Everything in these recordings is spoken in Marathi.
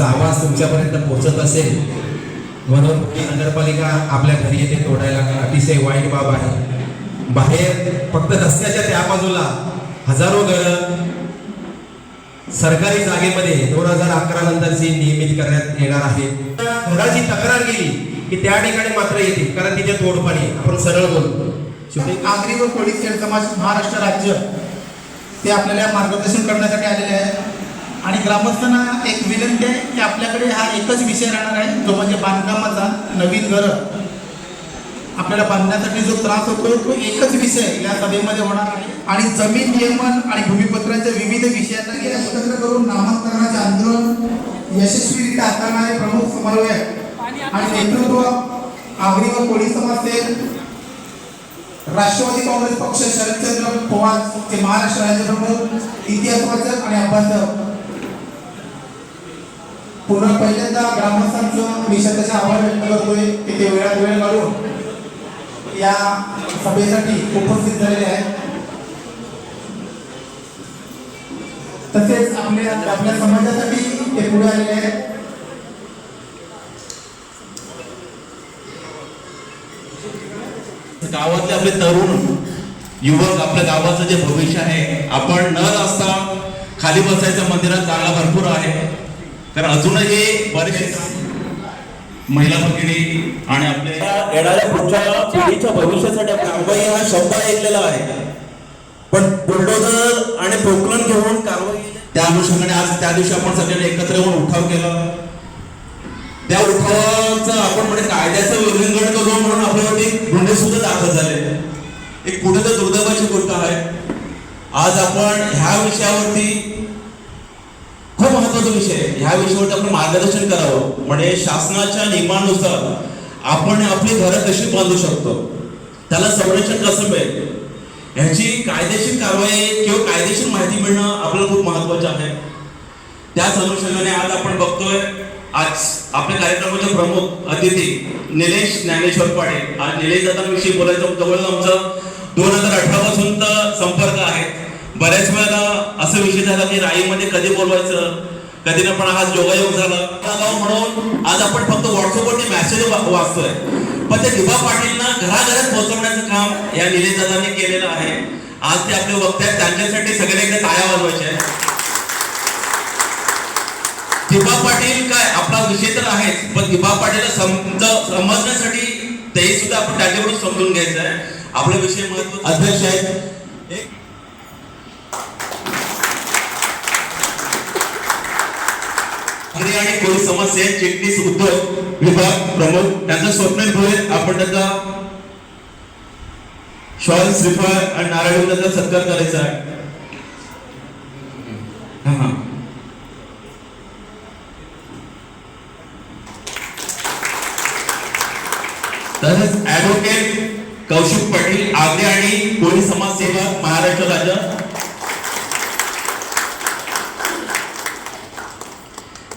आमचा आवाज तुमच्यापर्यंत पोहोचत असेल म्हणून नगरपालिका आपल्या घरी येते तोडायला अतिशय वाईट बाब आहे। बाहेर फक्त रस्त्याच्या त्या बाजूला हजारो घरं सरकारी जागेमध्ये 2011 नंतरची नियमित करण्यात येणार आहे। घराची तक्रार केली की त्या ठिकाणी मात्र येते कारण तिथे तोडपाणी आपण सरळ बोलतो। आगरी व कोळी खेड समाज महाराष्ट्र राज्य ते आपल्याला मार्गदर्शन करण्यासाठी आलेले आहे आणि ग्रामस्थांना एक विनंती आहे की आपल्याकडे हा एकच विषय राहणार आहे जो म्हणजे बांधकामाचा नवीन घर आपल्याला बांधण्यासाठी जो त्रास होतो तो एकच विषय या सभेमध्ये होणार आहे आणि जमीन नियमन आणि भूमिपत्रांच्या विविध विषयांना एकत्र करून नामांतरणाचे आंदोलन यशस्वीरित्या हाताळणारे प्रमुख समन्वयक आणि नेतृत्व आगरी व कोळी समाज राष्ट्रवादी काँग्रेस पक्ष शरदचंद्र पवार ते महाराष्ट्र राज्य प्रमुख इतिहास वाचक आणि अभ्यासक पुन्हा पहिल्यांदा ग्रामस्थांचं मी त्याचा आभार व्यक्त करतोय की ते वेळात वेळ काढून या सभेसाठी उपस्थित झालेले आहेत। तसेच आपल्या समाजासाठी ते पुढे आलेले आहेत। गावातले आपले तरुण युवक आपल्या गावाचं जे भविष्य आहे आपण न असता खाली बसायचं मंदिरात जागा भरपूर आहे कारण अजूनही बरेच महिला भगिनी आणि आपल्या येणाऱ्या पुढच्या पिढीच्या भविष्यासाठी कारवाई हा शब्द ऐकलेला आहे पण बुलडोझर आणि पोकलन घेऊन कारवाई त्या अनुषंगाने आज त्या दिवशी आपण सगळ्यांनी एकत्र येऊन उठाव केला। त्या उठावाचं आपण म्हणजे कायद्याचं उल्लंघन करू म्हणून आपल्यावरती गुन्हे सुद्धा दाखल झाले। एक कुठे तर दुर्दैवाची गोष्ट आहे। आज आपण ह्या विषयावरती खूप महत्वाचा विषय ह्या विषयावरती आपण मार्गदर्शन करावं म्हणजे शासनाच्या नियमानुसार आपण आपली घरं कशी बांधू शकतो त्याला संरक्षण कसं मिळेल ह्याची कायदेशीर कारवाई किंवा कायदेशीर माहिती मिळणं आपल्याला खूप महत्वाचं आहे। त्याच अनुषंगाने आज आपण बघतोय आज आपल्या कार्यक्रमाचे प्रमुख अतिथी निलेश ज्ञानेश्वर पाटील आज निलेश दादांविषयी बोलायचं जवळ आमचं 2018 पासून संपर्क आहे। बऱ्याच वेळेला असं विषय झाला की राईमध्ये कधी बोलवायचं कधी ना पण आज योगायोग झाला म्हणून आज आपण फक्त व्हॉट्सअपवरती मेसेज वाचतोय पण ते दिबा पाटीलना घराघरात पोहोचवण्याचं काम या निलेश दादांनी केलेलं आहे। आज ते आपले वक्ते आहेत त्यांच्यासाठी सगळ्यांना टाळ्या वाजवायच्या आहेत। दिबा पाटील काय आपला विषय तर आहेच पण दिबा पाटीलला समजण्यासाठी ते सुद्धा आपण त्याच्याकडून समजून घ्यायचं आहे। आपला विषय महत्त्वाचा अध्यक्ष आहेत आणि कोळी समाज चिटणीस उद्योग विभाग प्रमुख त्यांचा स्वप्नील भोये आपण त्यांचा शॉल श्रीफळ आणि नारळ त्यांचा सत्कार करायचा आहे। तसेच ऍडव्होकेट कौशिक पाटील आगरी आणि कोळी समाज सेवक महाराष्ट्र राज्य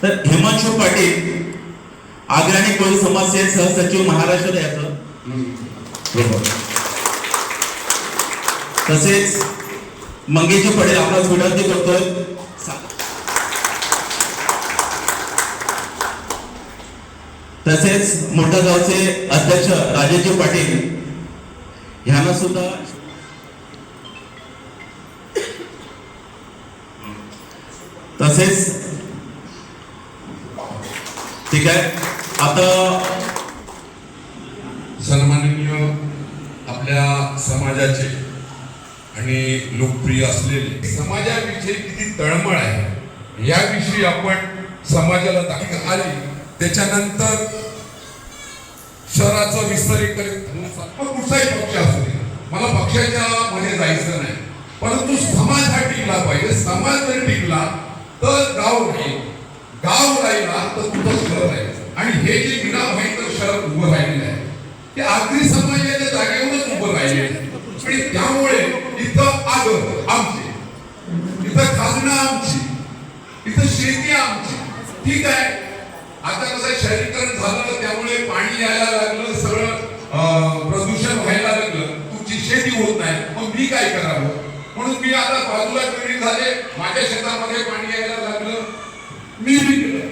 तर हिमांशु पाटील आगरी आणि कोळी समाज सेवक सहसचिव महाराष्ट्र राज्य तसेच मंगेशजी पटेल आपला विनंती करतोय तसेच मोठा गावचे अध्यक्ष राजेशजी पाटील यांना सुद्धा तसेच ठीक आहे। आता सन्माननीय आपल्या समाजाचे आणि लोकप्रिय असलेले समाजाविषयी किती तळमळ आहे याविषयी आपण समाजाला दाखल आली त्याच्यानंतर शहराचं विस्तारीकरण कुठलाही पक्ष असू दे मला पक्षाच्या मध्ये जायचं नाही परंतु समाज हा टिकला पाहिजे। समाज जर टिकला तर गाव राहील गाव राहिला तर तुझं शहर राहील आणि हे जे विना भयंकर शहर उभं राहिलेलं आहे ते आगरी समाजाच्या जागेवरच उभं राहिले आणि त्यामुळे इथं आगर आमची इथं खाजणं आमची इथं शेती आमची ठीक आहे। आता कसं शहरीकरण झालं त्यामुळे पाणी यायला लागलं सगळं प्रदूषण व्हायला लागलं तुमची शेती होत नाही मग मी काय करावं म्हणून मी आता बाजूला पेरणी झाले माझ्या शेतामध्ये पाणी यायला लागलं मी केलं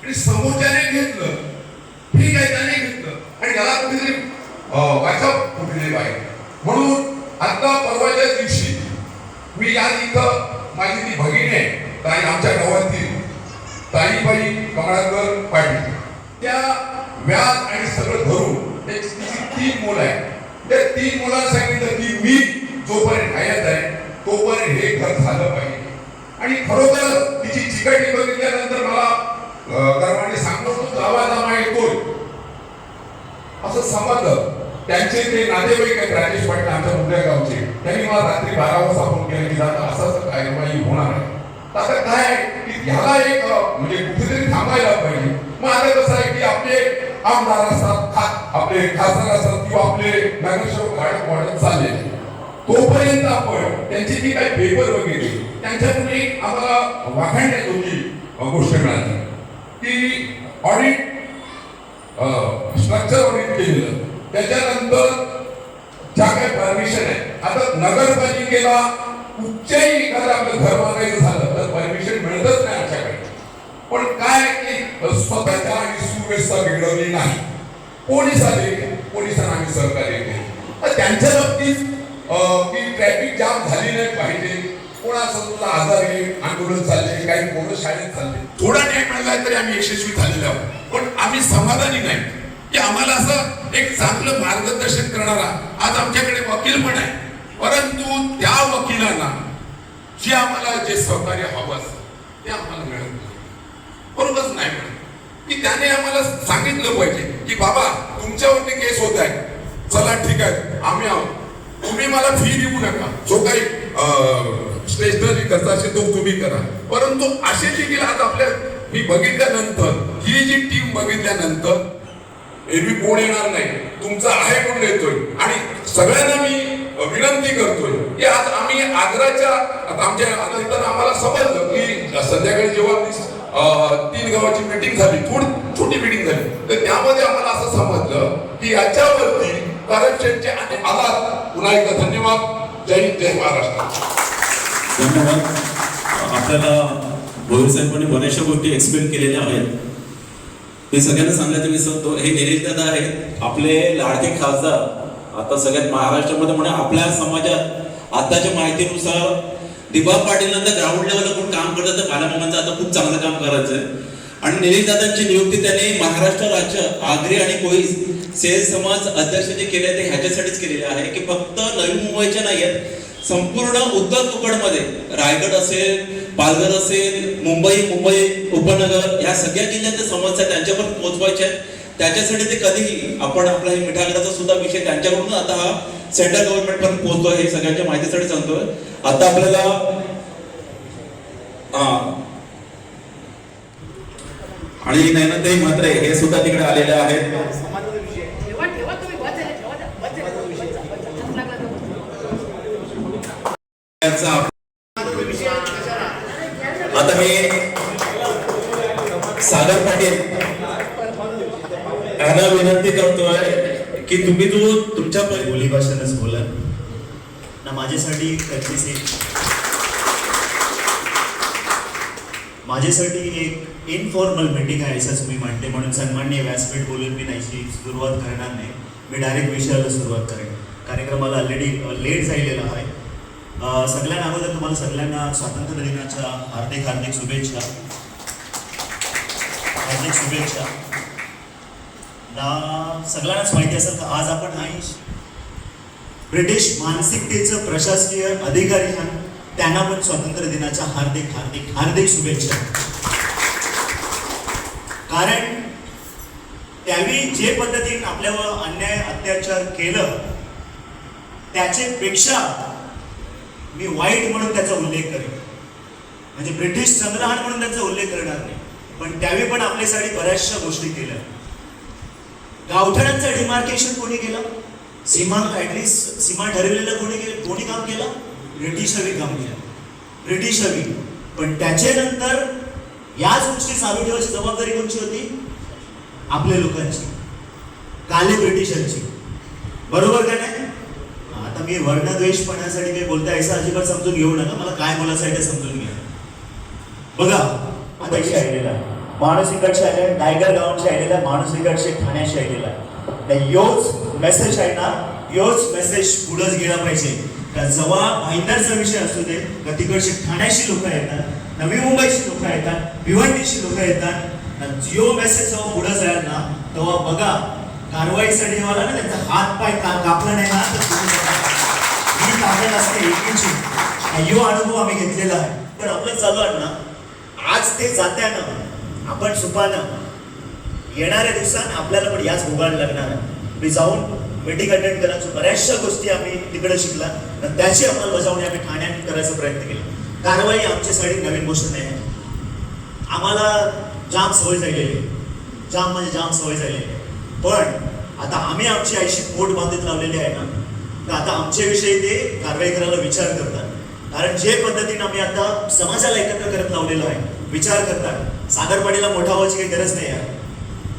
आणि समोरच्याने घेतलं, ठीक आहे त्याने घेतलं आणि याला कुठेतरी वाचा फुटले पाहिजे. म्हणून आता परवाच्या दिवशी मी या इथं माझी ती भगिनी आहे ताई, आमच्या गावातील ताईबाई कमळाकर पाटील, त्या व्याज आणि सगळं धरून एक तिची 3 मुलं आहे. त्या 3 मुलांना सांगितलं की मी जोपर्यंत हयात आहे तोपर्यंत हे घर झालं पाहिजे. आणि खरोखर तिची चिकाटी बघितल्यानंतर मला गर्वाने सांगतो जावा जामा येतोय असं समजलं. त्यांचे ते नातेवाईक आहेत राजेश पाटील आमच्या मुंबई गावचे, त्यांनी मला रात्री 12 वाजता फोन केला की असं कार्यवाही होणार आहे. आता काय आहे की ह्याला एक म्हणजे कुठेतरी थांबायला पाहिजे. मग आता कसं आहे की आपले आमदार असतात, आपले खासदार असतात किंवा आपले नगरसेवक वाढत चालले, तोपर्यंत आपण त्यांची जी काही पेपर वगैरे त्यांच्यातून एक आम्हाला वाखाणण्याजोगी गोष्ट मिळाली की ऑडिट स्ट्रक्चर ऑडिट केलेलं, त्याच्यानंतर ज्या काही परमिशन आहे, आता नगरपालिकेला कुठच्याही एखादं आपलं घर बांधायचं झालं तर परमिशन मिळतच नाही आमच्याकडे. पण काय की स्वतःच्या आणि सुव्यवस्था बिघडवली नाही, पोलिसांना आम्ही सहकार्य केले. तर त्यांच्या बाबतीत की ट्रॅफिक जाम झाली नाही पाहिजे, कोणाचं आजारी आंदोलन चालले, काही पोरं शाळेत चालले, थोडा टाइम मिळाला तरी आम्ही यशस्वी झालेलो आहोत. पण आम्ही समाधानी नाही की आम्हाला असं एक चांगलं मार्गदर्शन करणारा आज आमच्याकडे वकील पण आहे, परंतु त्या वकिलांना जे आम्हाला जे सहकार्य हवं असतं ते आम्हाला मिळत नाही, बरोबरच नाही मिळत. की त्याने आम्हाला सांगितलं पाहिजे की बाबा तुमच्यावरती केस होत आहे, चला ठीक आहे आम्ही आहोत, तुम्ही मला फी देऊ नका, जो काही स्टेशनरी खर्च असेल तो तुम्ही करा. परंतु असे देखील आज आपल्या मी बघितल्यानंतर ही जी टीम बघितल्यानंतर एरवी कोण येणार नाही, तुमचा आहे कोण येतोय. आणि सगळ्यांना मी विनंती करतोय की आज आम्ही आग्राच्या आता आमच्या नंतर आम्हाला समजलं की संध्याकाळी जेव्हा 3 गावाची मीटिंग झाली, थोडी छोटी मीटिंग झाली, तर त्यामध्ये आम्हाला असं समजलं की याच्यावरती करप्शनचे अनेक आधार. पुन्हा एकदा धन्यवाद. जय हिंद, जय महाराष्ट्र. धन्यवाद. आपल्याला भोईर साहेबांनी बऱ्याचशा गोष्टी एक्सप्लेन केलेल्या आहेत. मी सगळ्यांना सांगायचं विसरतो, हे निलेश दादा आहेत आपले लाडके खासदार. आता सगळ्यात महाराष्ट्रामध्ये म्हणा आपल्या समाजात आताच्या माहितीनुसार दिबा पाटील नंतर ग्राउंड लेवलला कोण काम करतात तर बालामामांचं आता खूप चांगलं काम करायचं आहे. आणि निलेश दादांची नियुक्ती त्यांनी महाराष्ट्र राज्य आगरी आणि कोळी सेल समाज अध्यक्ष जे केले ते ह्याच्यासाठीच केलेले आहे की फक्त नवी मुंबईच्या नाही आहेत, संपूर्ण उत्तर कोकणमध्ये रायगड असेल, पालघर असेल, मुंबई उपनगर या सगळ्या जिल्ह्यातल्या समस्या त्यांच्यापर्यंत पोहोचवायच्या आहेत. त्याच्यासाठी ते कधीही आपण आपला हे मिठागराचा सुद्धा विषय त्यांच्याकडून आता हा सेंट्रल गव्हर्नमेंट पर्यंत पोहोचतोय, हे सगळ्यांच्या माहितीसाठी सांगतोय. आता आपल्याला आणि नैनंदई म्हात्रे हे सुद्धा तिकडे आलेले आहेत. आता मी सागर पाटील यांना विनंती करतोय की तुम्ही तुमच्या बोली भाषेनंच बोला ना. माझ्यासाठी एक इनफॉर्मल मीटिंग आहे असंच मी म्हणते, म्हणून सन्माननीय व्यासपीठ बोलून मी नाहीशी सुरुवात करणार नाही. मी डायरेक्ट विषयाला सुरुवात करेन. कार्यक्रमाला ऑलरेडी लेट झालेला आहे. सगळ्यांना अगोदर तुम्हाला सगळ्यांना स्वातंत्र्य दिनाच्या हार्दिक शुभेच्छा. सगळ्यांनाच माहिती असेल तर आज आपण ब्रिटिश मानसिकतेचं प्रशासकीय अधिकारी त्यांना पण स्वातंत्र्य दिनाच्या हार्दिक शुभेच्छा. कारण त्यावेळी जे पद्धतीने आपल्यावर अन्याय अत्याचार केलं त्याचे पेक्षा मी वाईट म्हणून त्याचा उल्लेख करेन, म्हणजे ब्रिटिश संग्रहण म्हणून त्याचा उल्लेख करणार नाही. पण त्यावेळी पण आपल्यासाठी बऱ्याचशा गोष्टी केल्या. गावठणांचं डिमार्केशन कोणी केलं? सीमा ठरवलेलं कोणी काम केलं? ब्रिटिशांनी काम केलं. ब्रिटिशांनी. पण त्याच्यानंतर याच गोष्टी चालू ठेवायची जबाबदारी कोणची होती? आपल्या लोकांची, काले ब्रिटिशांची. बरोबर का नाही? आता मी वर्णद्वेषपणासाठी काही बोलताय असं अजिबात समजून घेऊ नका. मला काय बोलायचं आहे ते समजून घ्या. बघा आता माणूस इकडचे आले टायगर गावांचे आलेला माणूस इकडचे ठाण्याचे आलेला आहे योच मेसेज आहे ना योच मेसेज पुढंच गेला पाहिजे का जेव्हा भाईंदरचा विषय असू दे का तिकडचे ठाण्याशी लोक येतात नवी मुंबईची लोक येतात भिवंडीची लोक येतात जो मेसेज जेव्हा पुढे जाईल ना तेव्हा बघा कारवाईसाठी वाला ना त्यांचा हात पाय कापला नाही ना तर ही ताकद असते एकीची यो अनुभव आम्ही घेतलेला आहे पण आपलं चालू आहे ना आज ते जात्यानं आपण सुपानं येणाऱ्या दिवसात आपल्याला पण याच भोगायला लागणार आहे मी जाऊन मीटिंग अटेंड करायचो बऱ्याचशा गोष्टी आम्ही तिकडे शिकला आणि त्याची अंमलबजावणी आम्ही ठाण्यात करायचा प्रयत्न केला कारवाई आमच्यासाठी नवीन गोष्ट नाही आहे आम्हाला जाम सवय झालेली आहे जाम म्हणजे जाम सवय झालेली आहे पण आता आम्ही आमची आईशी पोट बांधत लावलेली आहे ना तर आता आमच्याविषयी ते कारवाई करायला विचार करतात कारण जे पद्धतीने आम्ही आता समाजाला एकत्र करत लावलेलो आहे विचार करतात सागरपाडीला मोठा व्हायची काही गरज नाही आहे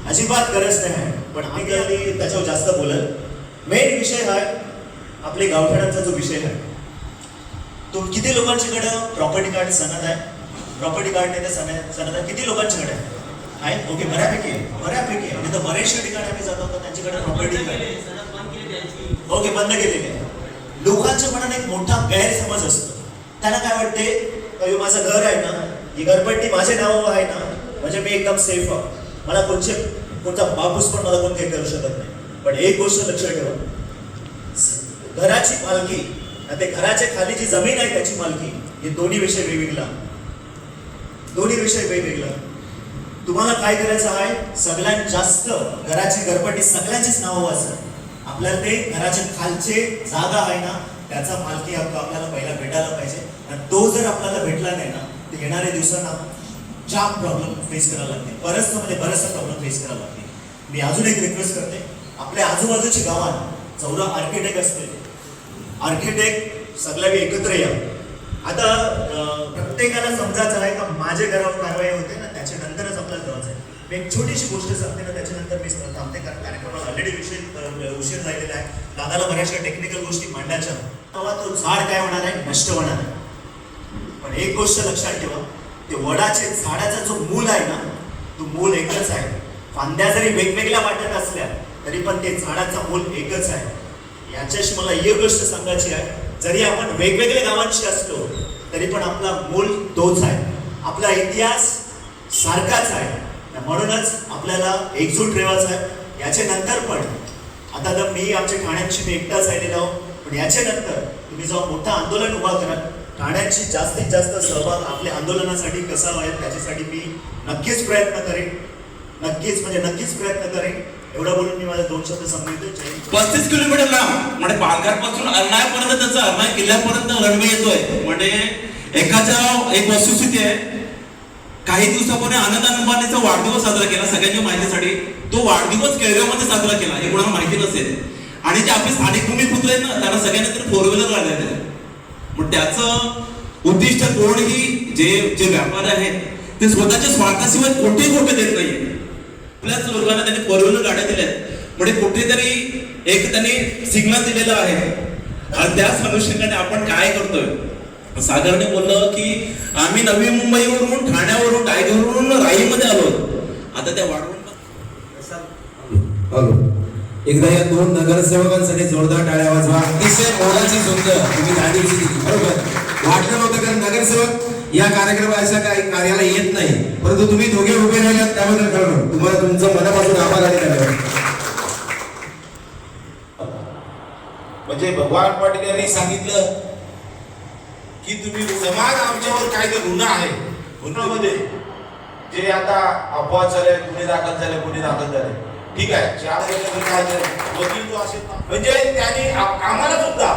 अजिबात गरज नाही आहे पण आम्ही काही त्याच्यावर जास्त बोलत मेन विषय हा आपले गावठाणांचा जो विषय आहे तो किती लोकांच्याकडे प्रॉपर्टी कार्ड सनद आहे प्रॉपर्टी कार्ड नाही तर सनद आहे किती लोकांच्याकडे आहे ओके बऱ्यापैकी आहे तर बरेचशा ठिकाणी आम्ही जातो तर त्यांच्याकडे प्रॉपर्टी कार्ड ओके बंद केलेले आहे लोकांच्या मनात एक मोठा गैरसमज असतो त्यांना काय वाटते माझं घर आहे ना ही घरपट्टी माझ्या नावावर आहे ना म्हणजे मी एकदम सेफ आहे मला कोणता बापूस पण मला कोण काही करू शकत नाही पण एक गोष्ट लक्षात ठेवा घराची मालकी आणि ते घराच्या खाली जी जमीन आहे त्याची मालकी हे दोन्ही विषय वेगवेगळा तुम्हाला काय करायचं आहे सगळ्यात जास्त घराची घरपट्टी सगळ्यांचीच नावं असतात आपल्याला ते घराच्या खालचे जागा आहे ना त्याचा मालकी हक्क आपल्याला पहिला भेटायला पाहिजे आणि तो जर आपल्याला भेटला नाही ना तर येणाऱ्या दिवसांना जाम प्रॉब्लेम फेस करायला लागते बरंचसा प्रॉब्लेम फेस करायला लागते मी अजून एक रिक्वेस्ट करते आपल्या आजूबाजूच्या गावात चौदा आर्किटेक्ट असते आर्किटेक्ट सगळ्या एकत्र या आता प्रत्येकाला समजायचं आहे का माझ्या घरावर कारवाई होते ना त्याच्यानंतरच आपल्याला करायचं आहे मी एक छोटीशी गोष्ट सांगते ना त्याच्यानंतर मी थांबते कारण कार्यक्रमाला ऑलरेडी उशीर झालेला आहे दादाला बऱ्याचशा टेक्निकल गोष्टी मांडायच्या तेव्हा तो झाड काय होणार आहे नष्ट होणार आहे पण एक गोष्ट लक्षात ठेवा ते वडाचे झाडाचा जो मूल आहे ना तो मूल एकच आहे फांद्या जरी वेगवेगळ्या वाटत असल्या तरी पण ते झाडाचा मूल एकच आहे याच्याशी मला एक गोष्ट सांगायची आहे जरी आपण वेगवेगळ्या गावांशी असलो तरी पण आपला मूल तोच आहे आपला इतिहास सारखाच आहे म्हणूनच आपल्याला एकजूट ठेवायचा आहे याच्या नंतर पण आता तर मी आमच्या ठाण्याची मी एकटाच आलेलो आहोत पण याच्या नंतर तुम्ही जेव्हा मोठं आंदोलन उभा कराल ठाण्याची जास्तीत जास्त सहभाग आपल्या आंदोलनासाठी कसा व्हायला त्याच्यासाठी मी नक्कीच प्रयत्न करेन एवढा बोलून मी माझे 2 शब्द संपवतो 35 किलोमीटर लांब म्हणजे पालघरपासून अर्नाळ्यापर्यंत त्याचा अर्नाळा किल्ल्यापर्यंत रनवे येतोय म्हणजे एक वस्तुस्थिती आहे काही दिवसापूर्वी आनंद अंबानीचा वाढदिवस साजरा केला सगळ्यांच्या माहितीसाठी तो वाढदिवस केळगावमध्ये साजरा केला हे कोणाला माहिती नसेल आणि जे आपले स्थानिक भूमिपुत्र आहेत ना त्यांना सगळ्यांना तरी 4 व्हीलर लागले मग त्याचं उद्दिष्ट कोणही जे व्यापार आहेत ते स्वतःच्या स्वार्थाशिवाय कोठे देत नाही आपल्याच लोकांना त्यांनी 4 व्हीलर गाड्या दिल्यात म्हणजे कुठेतरी एक त्यांनी सिग्नल दिलेला आहे आणि त्याच अनुषंगाने आपण काय करतोय सागरने बोललं की आम्ही नवी मुंबईवरून ठाण्यावरून टायगरवरून राईमध्ये आलो आता त्या वाढवून एकदा या 2 नगरसेवकांसाठी जोरदार टाळ्या वाजवा अतिशय मोलाची सुंदर तुम्ही गाडी दिली बरोबर वाटलं नव्हतं कारण नगरसेवक या कार्यक्रमाच्या काही कार्याला येत नाही परंतु तुम्ही दोघे उभे राहिलात त्याबद्दल कळलं तुम्हाला तुमचं मनापासून आभार आणि म्हणजे भगवान पाटील यांनी सांगितलं की तुम्ही समाज आमच्यावर काय ते गुन्हा आहे गुन्ह्यामध्ये जे आता अफवा झाले गुन्हे दाखल झाले ठीक आहे 4 वर्षाचं काय वकील जो असेल म्हणजे त्यांनी आम्हाला सुद्धा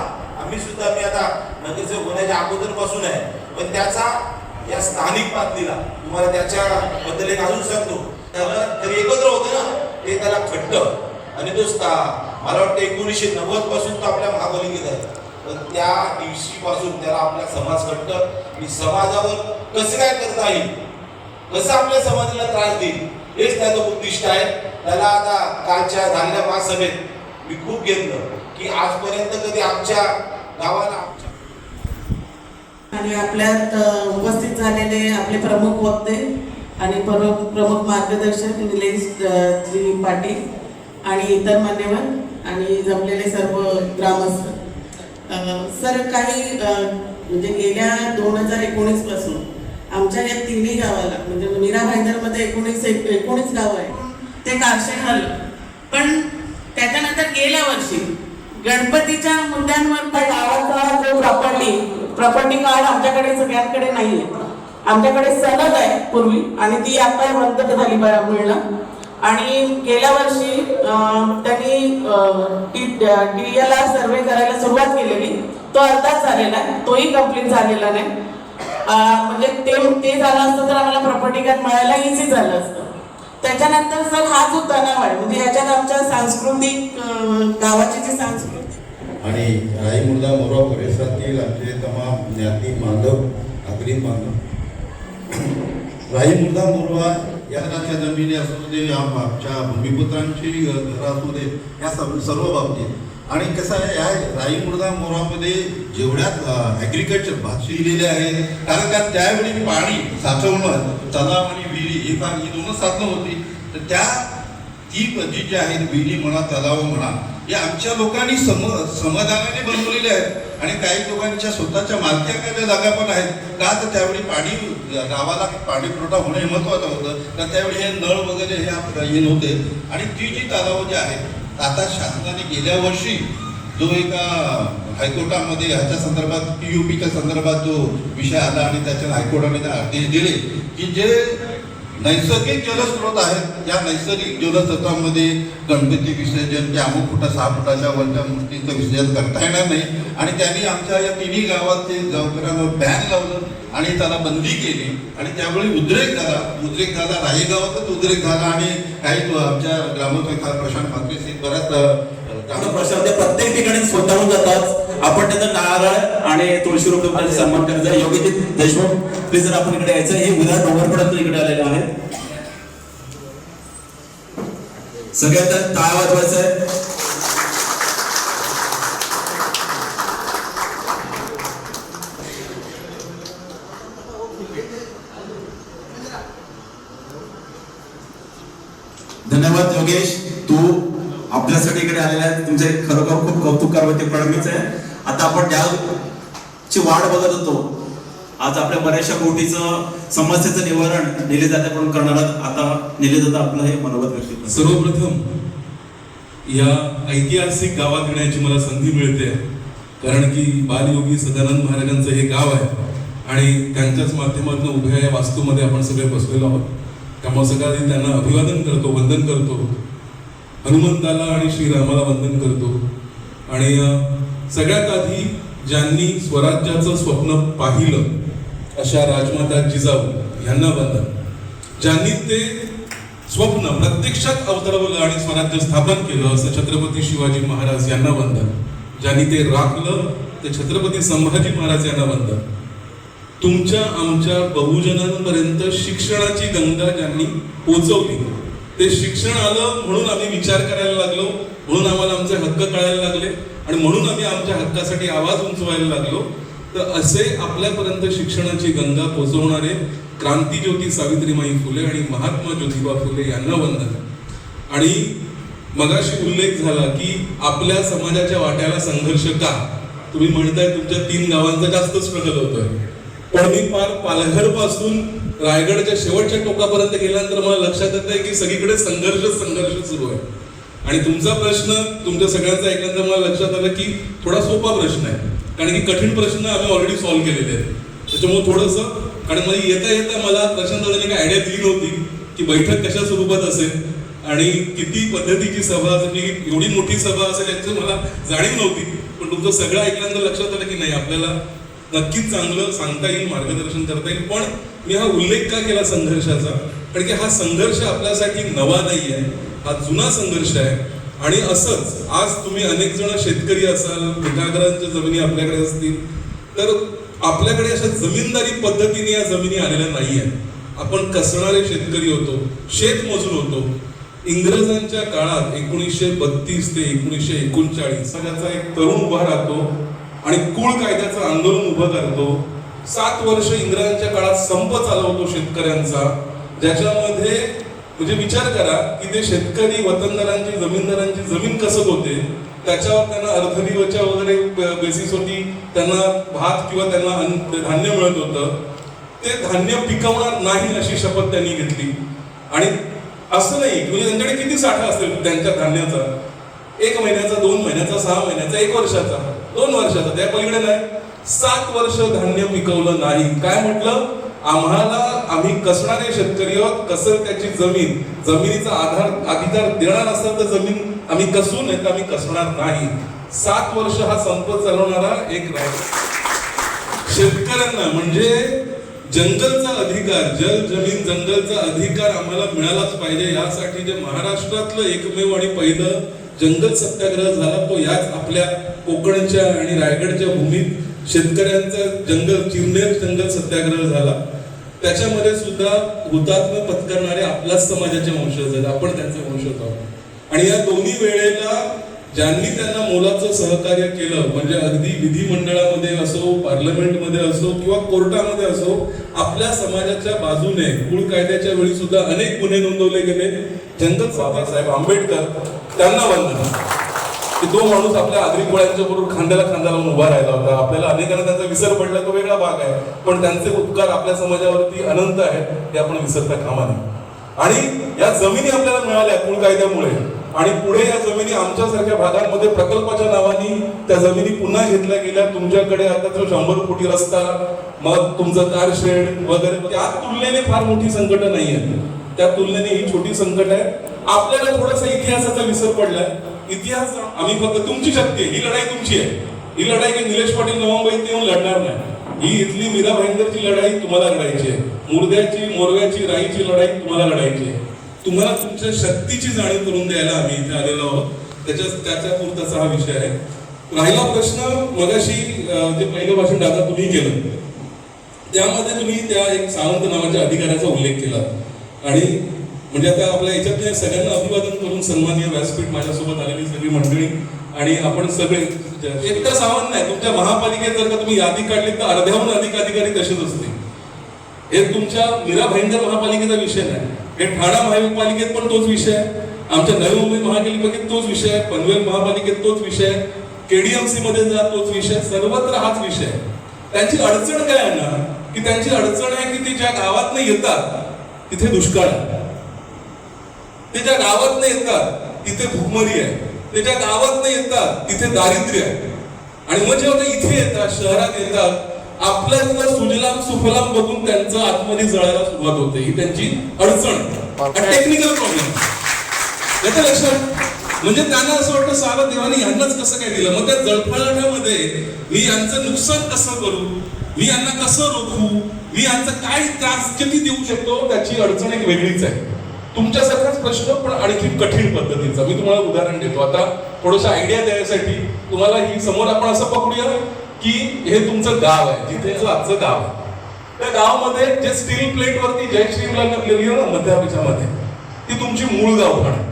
मी आता नगरसेवक होण्याच्या अगोदर पासून आहे पण त्याचा या स्थानिक पातळीला तुम्हाला त्याच्या बद्दल एक अजून सांगतो त्याला एकत्र होतं ना ते त्याला खट्ट आणि तो मला वाटतं 1990 पासून तो आपल्या महापालिकेत आहे पण त्या दिवशी पासून त्याला आपला समाज खट्ट आणि समाजावर कसं काय करता येईल कसं आपल्या समाजाला त्रास देईल हेच त्याचं उद्दिष्ट आहे त्याला आता कालच्या झालेल्या महासभेत मी खूप घेतलं की आजपर्यंत कधी आमच्या गावाला आणि आपल्यात उपस्थित झालेले आपले प्रमुख वक्ते आणि प्रमुख मार्गदर्शक निलेश जी पाटील आणि इतर मान्यवर आणि जमलेले सर्व ग्रामस्थ. सर काही म्हणजे गेल्या 2019 पासून आमच्या या तिन्ही गावाला म्हणजे मीरा भाईंदरमध्ये 19 गाव आहे ते कारशेड झालं. पण त्याच्यानंतर गेल्या वर्षी गणपतीच्या मुद्द्यांवर पण गावाचा जो प्रॉपर्टी कार्ड आमच्याकडे सगळ्यांकडे नाही आहे. आमच्याकडे सनद आहे पूर्वी आणि ती आता बंद झाली मिळणं. आणि गेल्या वर्षी त्यांनी DLR सर्वे करायला सुरुवात केलेली, तो अर्धाच झालेला आहे, तोही कम्प्लीट झालेला नाही. म्हणजे ते झालं असतं तर आम्हाला प्रॉपर्टी कार्ड मिळायला इझी झालं असतं. त्याच्यानंतर सर हा जो तणाव आहे म्हणजे याच्यात आमच्या सांस्कृतिक गावाची जी सांस्कृतिक आणि राई मुर्दा मोरा परिसरातील आमचे तमाम ज्ञाती बांधव नागरिक बांधव राई मुर्दा मोरवा या घराच्या जमिनी असू दे आमच्या भूमिपुत्रांची घरं असू दे या सर्व बाबतीत. आणि कसं आहे या राई मुर्दा मोरामध्ये जेवढ्यात ॲग्रिकल्चर भाषी लिहिलेले आहे कारण का त्यावेळी पाणी साठवणं तलाव आणि विहिरी ही दोनच साधनं होती. तर ती पद्धती जी आहे विहिरी म्हणा तलाव म्हणा हे आमच्या लोकांनी समाधानाने बनवलेले आहेत आणि काही लोकांच्या स्वतःच्या मालकीच्या जागा पण आहेत. का तर त्यावेळी पाणी गावाला पाणी पुरवठा होणं हे महत्त्वाचं होतं. तर त्यावेळी हे नळ वगैरे हे नव्हते. आणि ती जी तलाव जी आहेत आता शासनाने गेल्या वर्षी जो एका हायकोर्टामध्ये ह्याच्या संदर्भात PUPच्या संदर्भात जो विषय आला आणि त्याच्या हायकोर्टाने आदेश दिले की जे नैसर्गिक जलस्रोत आहेत या नैसर्गिक जलस्रोतांमध्ये गणपती विसर्जन त्या अमुक फुटा 6 फुटाच्या वरच्या मूर्तीचं विसर्जन करता येणार नाही. आणि त्यांनी आमच्या या तिन्ही गावात गावकऱ्यांवर बॅन लावलं आणि त्याला बंदी केली आणि त्यावेळी उद्रेक झाला राही गावातच उद्रेक झाला. आणि काही आमच्या ग्रामोत्तर प्रशांत मात्रे बऱ्याच प्रशांत ते प्रत्येक ठिकाणी स्वतःहून जातात. आपण त्यांना नारळ आणि तुळशी रोपट्याचा सन्मान करायचा. योगेश देशमुख प्लीज जर आपण इकडे यायचं. हे उद्या डोंगरपर्यंत इकडे आलेले आहेत. सगळ्यात टाळ वाजवायचं आहे. धन्यवाद योगेश, तू आपल्यासाठी इकडे आलेला आहे. तुमचे खरोखर खूप कौतुक करावं प्रणमीच आहे. आता आपण ज्याची वाट बघत होतो आज आपल्या बऱ्याचशा गोष्टीचं समस्येचं निवारण निलेदादाकडून करणार आता निलेदादा आपलं हे मनोगत व्यक्त करतात. सर्वप्रथम या ऐतिहासिक गावात येण्याची मला संधी मिळते कारण की बालयोगी सदानंद महाराजांचं हे गाव आहे आणि त्यांच्याच माध्यमातून उभ्या या वास्तूमध्ये आपण सगळे बसलेलो आहोत. त्यामुळे सगळ्यांनी त्यांना अभिवादन करतो, वंदन करतो. हनुमंताला आणि श्रीरामाला वंदन करतो. आणि सगळ्यात आधी ज्यांनी स्वराज्याचं स्वप्न पाहिलं अशा राजमाता जिजाऊ यांना वंदन. ज्यांनी ते स्वप्न प्रत्यक्षात अवतरवलं आणि स्वराज्य स्थापन केलं असं छत्रपती शिवाजी महाराज यांना वंदन. ज्यांनी ते राखलं ते छत्रपती संभाजी महाराज यांना वंदन. तुमच्या आमच्या बहुजनांपर्यंत शिक्षणाची गंगा ज्यांनी पोचवली, ते शिक्षण आलं म्हणून आम्ही विचार करायला लागलो, म्हणून आम्हाला आमचे हक्क कळायला लागले आणि म्हणून आम्ही आमच्या हक्कासाठी आवाज उंचवायला लागलो. तर असे आपल्यापर्यंत शिक्षणाची गंगा पोचवणारे क्रांतीज्योती सावित्रीबाई फुले आणि महात्मा ज्योतिबा फुले यांना वंदन. आणि मगाशी उल्लेख झाला की आपल्या समाजाच्या वाट्याला संघर्ष का, तुम्ही म्हणताय तुमच्या 3 गावांचा जास्त स्ट्रगल होतोय. पण मी पालघर पासून रायगडच्या शेवटच्या टोकापर्यंत गेल्यानंतर मला लक्षात येत आहे की सगळीकडे संघर्ष सुरू आहे. आणि तुमचा प्रश्न तुमच्या सगळ्यांचा ऐकल्यानंतर मला लक्षात आलं की थोडा सोपा प्रश्न आहे कारण की कठीण प्रश्न आम्ही ऑलरेडी सॉल्व्ह केलेले आहेत. त्याच्यामुळे थोडंसं कारण मला येता मला प्रशांत दादांनी काही आयडिया दिली नव्हती की बैठक कशा स्वरूपात असेल आणि किती पद्धतीची सभा असेल, एवढी मोठी सभा असेल याची मला जाणीव नव्हती. पण तुमचं सगळं ऐकल्यानंतर लक्षात आलं की नाही आपल्याला नक्कीच चांगलं सांगता येईल, मार्गदर्शन करता येईल. पण मी हा उल्लेख का केला संघर्षाचा, कारण की हा संघर्ष आपल्यासाठी नवा नाही आहे, हा जुना संघर्ष आहे. आणि असंच आज तुम्ही अनेक जण शेतकरी असाल, पिकाग्रांच्या जमिनी आपल्याकडे असतील, तर आपल्याकडे अशा जमीनदारी पद्धतीने या जमिनी आलेल्या नाही आहेत. आपण कसणारे शेतकरी होतो, शेतमजूर होतो. इंग्रजांच्या काळात 1932 ते 1939 त्याचा एक तरुण उभा राहतो आणि कुळ कायद्याचं आंदोलन उभं करतो. 7 वर्ष इंग्रजांच्या काळात संप चालवतो शेतकऱ्यांचा. ज्याच्यामध्ये म्हणजे विचार करा की ते शेतकरी वतनदारांची जमीनदारांची जमीन कसं होते, त्याच्यावर त्यांना अर्धदिवसच्या वगैरे बेसिसवरती त्यांना भात किंवा त्यांना धान्य मिळत होतं. ते धान्य पिकवणार नाही अशी शपथ त्यांनी घेतली. आणि असं नाही म्हणजे त्यांच्याकडे किती साठा असेल त्यांच्या धान्याचा, 1 महिन्याचा, 2 महिन्याचा, 6 महिन्याचा, 1 वर्षाचा, 2 वर्षाचा, त्या पलीकडे नाही. 7 वर्ष धान्य पिकवलं नाही. काय म्हटलं, आम्ही कसणारे शेतकरी आहोत, कसं त्याची जमिनीचा अधिकार देणार असेल तर जमीन आम्ही कसू, नाही तर आम्ही कसणार नाही. 7 वर्ष हा संप चालवणारा एक शेतकऱ्यांना म्हणजे जंगलचा अधिकार, जमीन जंगलचा अधिकार आम्हाला मिळालाच पाहिजे. यासाठी जे महाराष्ट्रातलं एकमेव आणि पहिलं जंगल सत्याग्रह झाला तो याच आपल्या कोकणच्या आणि रायगडच्या भूमीत शेतकऱ्यांचा चिरनेर जंगल सत्याग्रह झाला. त्याच्यामध्ये सुद्धा हुतात्मा पत्करणारे आपल्याच समाजाचे वंशज आहेत, आपण त्यांचे वंशज आहोत. आणि या दोन्ही वेळेला ज्यांनी त्यांना मोलाचं सहकार्य केलं म्हणजे अगदी विधिमंडळामध्ये असो, पार्लमेंटमध्ये असो किंवा कोर्टामध्ये असो, आपल्या समाजाच्या बाजूने कुळ कायद्याच्या वेळी सुद्धा अनेक गुन्हे नोंदवले गेले. जंगल बाबासाहेब आंबेडकर त्यांना वंदन की तो माणूस आपल्या आगरी गोळ्यांच्या बरोबर खांद्याला खांदा लावून उभा राहिला होता. आपल्याला अनेकांना त्यांचा विसर पडला, तो वेगळा भाग आहे, पण त्यांचे उपकार आपल्या समाजावरती अनंत आहेत, हे आपण विसरता कामा नये. आणि या जमिनी आपल्याला मिळाल्या कुळ कायद्यामुळे, आणि पुढे या जमिनी आमच्यासारख्या भागांमध्ये प्रकल्पाच्या नावाने त्या जमिनी पुन्हा घेतल्या गेल्या. तुमच्याकडे आता तो 100 कोटी रस्ता, मग तुमचं कार शेड वगैरे, त्या तुलनेने फार मोठी संकट नाही आहे. त्या तुलनेने ही छोटी संकट आहे. आपल्याला थोडासा इतिहासाचा विसर पडलाय. इतिहास आम्ही फक्त तुमची शक्ती आहे, ही लढाई तुमची आहे. ही लढाई काही निलेश पाटील नवमुंबईत येऊन लढणार नाही. ही इथली मीरा भाईंदरची लढाई तुम्हाला लढायची आहे. मुर्द्याची, मोरव्याची, राईची लढाई तुम्हाला लढायची आहे. तुम्हाला तुमच्या शक्तीची जाणीव करून द्यायला आम्ही इथे आलेलो आहोत. त्याच्या पुरताचा हा विषय आहे. राहिला प्रश्न मगाशी जे पहिलं भाषण दादा तुम्ही केलं, त्यामध्ये तुम्ही त्या एक सावंत नावाच्या अधिकाऱ्याचा उल्लेख केला. आणि म्हणजे आता आपल्या याच्यातल्या सगळ्यांना अभिवादन करून सन्माननीय व्यासपीठ माझ्यासोबत आलेली सगळी मंडळी आणि आपण सगळे एकटा सावंत नाही, तुमच्या महापालिकेत जर का तुम्ही यादी काढली तर अर्ध्याहून अधिक अधिकारी तसेच असतील. हे तुमच्या मीरा भाईंदर महापालिकेचा विषय नाही, हे ठाणा महापालिकेत पण तोच विषय आहे, आमच्या नवी मुंबई महापालिकेत तोच विषय आहे, पनवेल महापालिकेत तोच विषय आहे, केडीएमसी मध्ये जा तोच विषय, सर्वत्र हाच विषय आहे. त्यांची अडचण काय आहे ना, की त्यांची अडचण आहे की ते ज्या गावात नाही येतात तिथे दुष्काळ आहे, ते ज्या गावात नाही येतात तिथे भूकमरी आहे, ते ज्या गावात नाही येतात तिथे दारिद्र्य आहे. आणि मग जेव्हा इथे येतात, शहरात येतात, आपल्यातलं सुजलाम सुफलाम बघून त्यांचं आतमध्ये जळायला सुरुवात होते. ही त्यांची अडचण, टेक्निकल प्रॉब्लेम. याच्या लक्षात म्हणजे त्यांना असं वाटतं सारा देवाने यांनाच कसं काय दिलं, मग त्या जळफळाटामध्ये मी यांचं नुकसान कसं करू, मी यांना कसं रोखू, मी यांचा काय त्रास किती देऊ शकतो, त्याची अडचण एक वेगळीच आहे. तुमच्यासारखाच प्रश्न पण आणखी कठीण पद्धतीचा. मी तुम्हाला उदाहरण देतो आता थोडंसं आयडिया द्यायसाठी. तुम्हाला ही समोर आपण असं पकडूया की हे तुमचं गाव आहे, जिथे आजचं गाव आहे. त्या गावामध्ये जे स्टील प्लेट वरती जय श्रीला लिहिली ना मध्यामध्ये, ती तुमची मूळ गावठाण आहे,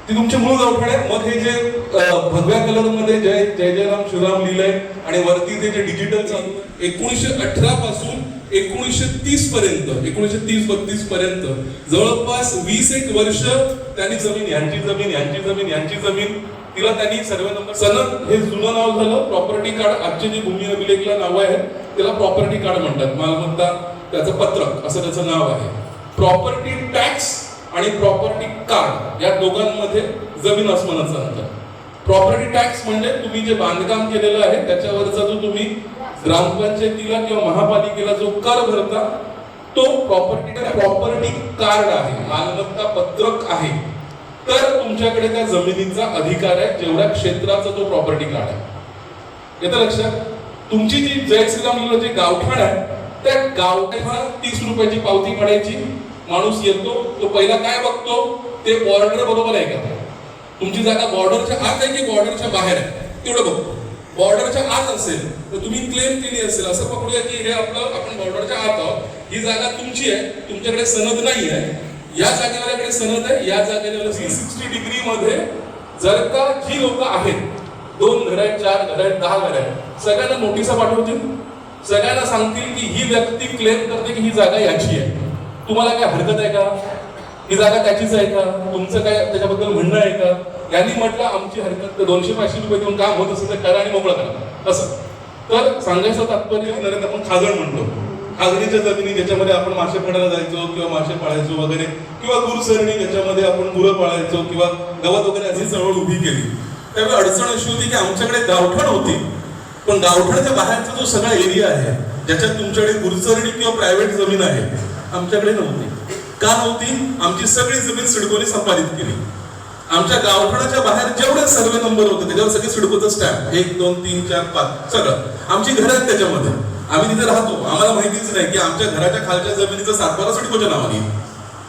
ती तुमची मूळ गावठाण आहे. मग हे जे भगव्या कलर मध्ये जय जय जय राम श्रीराम लिहिलंय आणि वरती ते जे डिजिटल चालू 1918 पासून 1930 पर्यंत, 1930-32 पर्यंत जवळपास 20 वर्ष त्यांनी जमीन, यांची जमीन, यांची जमीन, यांची जमीन, तिला त्यांनी सर्वे नंबर, सनद हे जुनं नाव झालं, प्रॉपर्टी कार्ड. आजचे जे भूमी अभिलेखला नाव आहे त्याला प्रॉपर्टी कार्ड म्हणतात, मालमत्ता त्याचं पत्रक असं त्याचं नाव आहे. प्रॉपर्टी टॅक्स आणि प्रॉपर्टी कार्ड या दोघांमध्ये जमीन आसमानाचं अंतर. प्रॉपर्टी टॅक्स म्हणजे तुम्ही जे बांधकाम केलेलं आहे त्याच्यावरचा जो तुम्ही ग्रामपंचायतीला किंवा महापालिकेला जो कर भरता तो प्रॉपर्टी कार्ड आहे, मालमत्ता पत्रक आहे. तर तुमच्याकडे त्या जमिनीचा अधिकार आहे जेवढ्या क्षेत्राचा तो प्रॉपर्टी कार्ड आहे. येतं लक्षात? तुमची जी जय श्रीराम जी गावठाण आहे त्या गावठाण 30 रुपयाची पावती काढायची. माणूस येतो, तो पहिला काय बघतो, ते बॉर्डर बरोबर आहे का, तुमची जागा बॉर्डरच्या आत आहे की बॉर्डरच्या बाहेर आहे तेवढं बघतो. बॉर्डरच्या आत असेल तर तुम्ही क्लेम केली असेल, असं पकडूया की हे आपण बॉर्डरच्या आत आहोत, ही जागा तुमची आहे, तुमच्याकडे सनद नाही आहे, या जागेवाल्याकडे सनद आहे, या जागेवाल्याला 360 डिग्री मध्ये जर का जी लोक आहेत, 2 घर आहेत, 4 घर आहेत, 10 घर आहेत, सगळ्यांना नोटिसा पाठवतील, सगळ्यांना सांगतील की ही व्यक्ती क्लेम करते की ही जागा याची आहे. तुम्हाला काय हरकत आहे का? ही जागा त्याचीच आहे का? तुमचं काय त्याच्याबद्दल म्हणणं आहे का? यांनी म्हटलं आमची हरकत 200-500 रुपये देऊन काम होत असेल तर करा आणि मोकळं करा असं. तर सांगायचं तात्पर्य नरेंद्र आपण खाजण म्हणतो, खाजणीच्या जमिनी ज्याच्यामध्ये आपण मासे पडायला जायचो किंवा मासे पाळायचो वगैरे, किंवा गुरसरणी ज्याच्यामध्ये आपण गुरं पाळायचो किंवा गवत वगैरे अशी चळवळ उभी केली. त्यावेळी अडचण अशी होती की आमच्याकडे गावठण होती, पण गावठणच्या बाहेरचा जो सगळा एरिया आहे ज्याच्यात तुमच्याकडे गुरसरणी किंवा प्रायव्हेट जमीन आहे आमच्याकडे नव्हती. का नव्हती? आमची सगळी जमीन सिडकोने संपादित केली. आमच्या गावठणाच्या बाहेर जेवढे सर्वे नंबर होते त्याच्यावर सगळे सिडकोचं स्टॅम्प 1, 2, 3, 4, 5 सगळं. आमची घरं आहेत त्याच्यामध्ये, आम्ही तिथे राहतो, आम्हाला माहितीच नाही की आमच्या घराच्या खालच्या जमिनीचा 7-12 सिडकोच्या नावाने.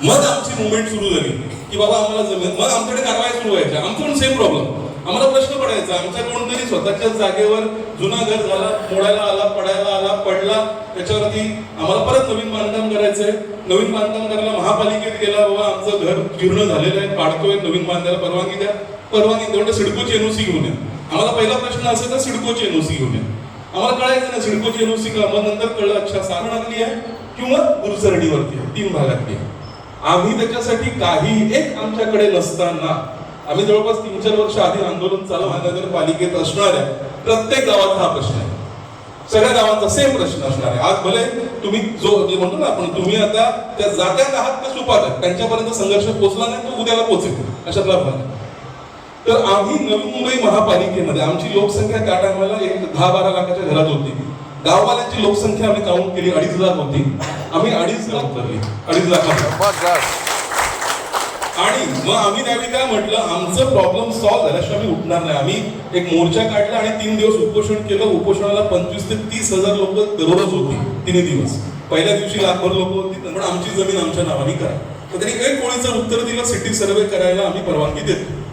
मग आमची मुवमेंट सुरू झाली की बाबा आम्हाला जमीन, मग आमच्याकडे कारवाई सुरू व्हायच्या. आमचं पण सेम प्रॉब्लेम. आम्हाला प्रश्न पडायचा, आमच्या कोणतरी स्वतःच्याच जागेवर जुना घर झाला, मोडायला आला, पडायला आला, पडला, त्याच्यावरती आम्हाला परत नवीन बांधकाम करायचंय. नवीन बांधकाम करायला महापालिकेत गेला, बाबा आमचं घर जीर्ण झालेलं आहे, पाडतोय, नवीन बांधायला परवानगी द्या. परवानगी तेवढं सिडकोची एनओसी घेऊन या. आम्हाला पहिला प्रश्न असायचा सिडकोची एनओसी घेऊन या. आम्हाला कळायचं ना सिडकोची एनओसी का. मग नंतर कळलं अच्छा सारणातली आहे किंवा गुरसरडीवरती आहे, 3 भागातली आहे. आम्ही त्याच्यासाठी काही एक आमच्याकडे नसताना आम्ही जवळपास 3-4 वर्ष आधी आंदोलन चालू महानगरपालिकेत असणाऱ्या प्रत्येक गावात हा प्रश्न आहे. सगळ्या गावांचा सेम प्रश्न असणार आहे. आज भले तुम्ही जो म्हणतो ना आपण, तुम्ही आता त्या जात्यात आहात ते सुपात आहेत, त्यांच्यापर्यंत संघर्ष पोहोचला नाही तो उद्याला पोहोचेल अशातला भाग. तर आम्ही नवी मुंबई महापालिकेमध्ये आमची लोकसंख्या त्या टायमाला एक 10-12 लाखाच्या घरात होती. गाववाल्यांची लोकसंख्या आम्ही काउंट केली 2.5 लाख होती. आम्ही 2.5 लाख करली, 2.5 लाख. आणि मग आम्ही त्यावेळी काय म्हटलं, आमचं प्रॉब्लेम सॉल्व्ह झाल्याशिवाय आम्ही उठणार नाही. आम्ही एक मोर्चा काढला आणि 3 दिवस उपोषण केलं. उपोषणाला 25,000 ते 30,000 लोक दररोज होती 3 दिवस. पहिल्या दिवशी लाखभर लोक होती, पण आमची जमीन आमच्या नावाने करा. तर त्यांनी एक कोळीचं उत्तर दिलं, सिटी सर्वे करायला आम्ही परवानगी देतो.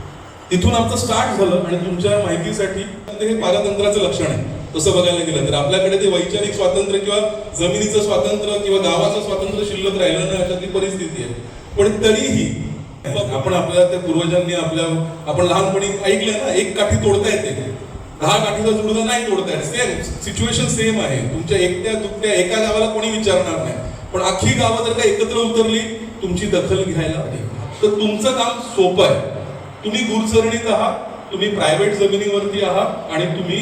तिथून आमचं स्टार्ट झालं. आणि तुमच्या माहितीसाठी हे पारतंत्र्याचं लक्षण आहे. तसं बघायला गेलं तर आपल्याकडे ते वैचारिक स्वातंत्र्य किंवा जमिनीचं स्वातंत्र्य किंवा गावाचं स्वातंत्र्य शिल्लक राहिलं नाही अशातली परिस्थिती आहे. पण तरीही आपण आपल्या त्या पूर्वजांनी आपण लहानपणी ऐकलं ना, एक काठी तोडता येते, 10 काठीचा जुडगा नाही तोडता येत. सेम सिच्युएशन सेम आहे. तुमच्या एकट्या दुकट्या एका गावाला कोणी विचारणार नाही, पण अख्खी गावं जर का एकत्र उतरली तुमची दखल घ्यायला तर तुमचं काम सोपं आहे. तुम्ही गुरसरणीत आहात, तुम्ही प्रायव्हेट जमिनीवरती आहात आणि तुम्ही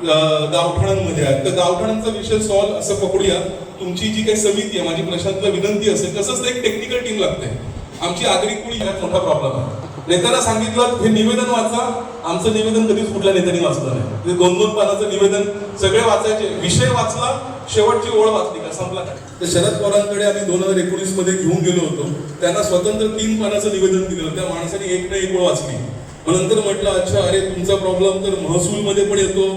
गावठाणांमध्ये आहात. तर गावठाणांचा विषय सॉल्व्ह असं पकडूया. तुमची जी काही समिती आहे, माझी प्रशांतला विनंती असेल, तसंच एक टेक्निकल टीम लागते. आमची आगरी कुळी यात मोठा प्रॉब्लेम आहे. नेत्यांना सांगितलं हे निवेदन वाचा, आमचं निवेदन कधीच कुठल्या नेत्याने वाचलं नाही. ते 2-2 पानाचं निवेदन सगळे वाचायचे, विषय वाचला, शेवटची ओळ वाचली का संपला काय. तर शरद पवारांकडे आम्ही 2019 मध्ये घेऊन गेलो होतो. त्यांना स्वतंत्र 3 पानाचं निवेदन दिलं. त्या माणसाने एक ना एक ओळ वाचली. मग नंतर म्हटलं अच्छा अरे तुमचा प्रॉब्लेम तर महसूलमध्ये पण येतो,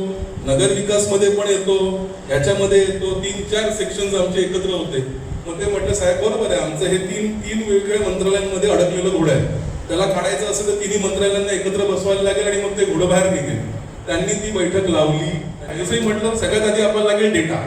नगर विकासमध्ये पण येतो, ह्याच्यामध्ये येतो. 3-4 सेक्शन्स आमचे एकत्र होते. मग ते म्हटलं साहेब बरोबर आहे, आमचं हे 3 वेगवेगळ्या मंत्रालयांमध्ये अडकलेलं घोडं आहे. त्याला काढायचं असेल तर 3 मंत्रालयांना एकत्र बसवायला लागेल आणि मग ते घोडं बाहेर निघेल. त्यांनी ती बैठक लावली. असंही म्हटलं सगळ्यात आधी आपल्याला लागेल डेटा.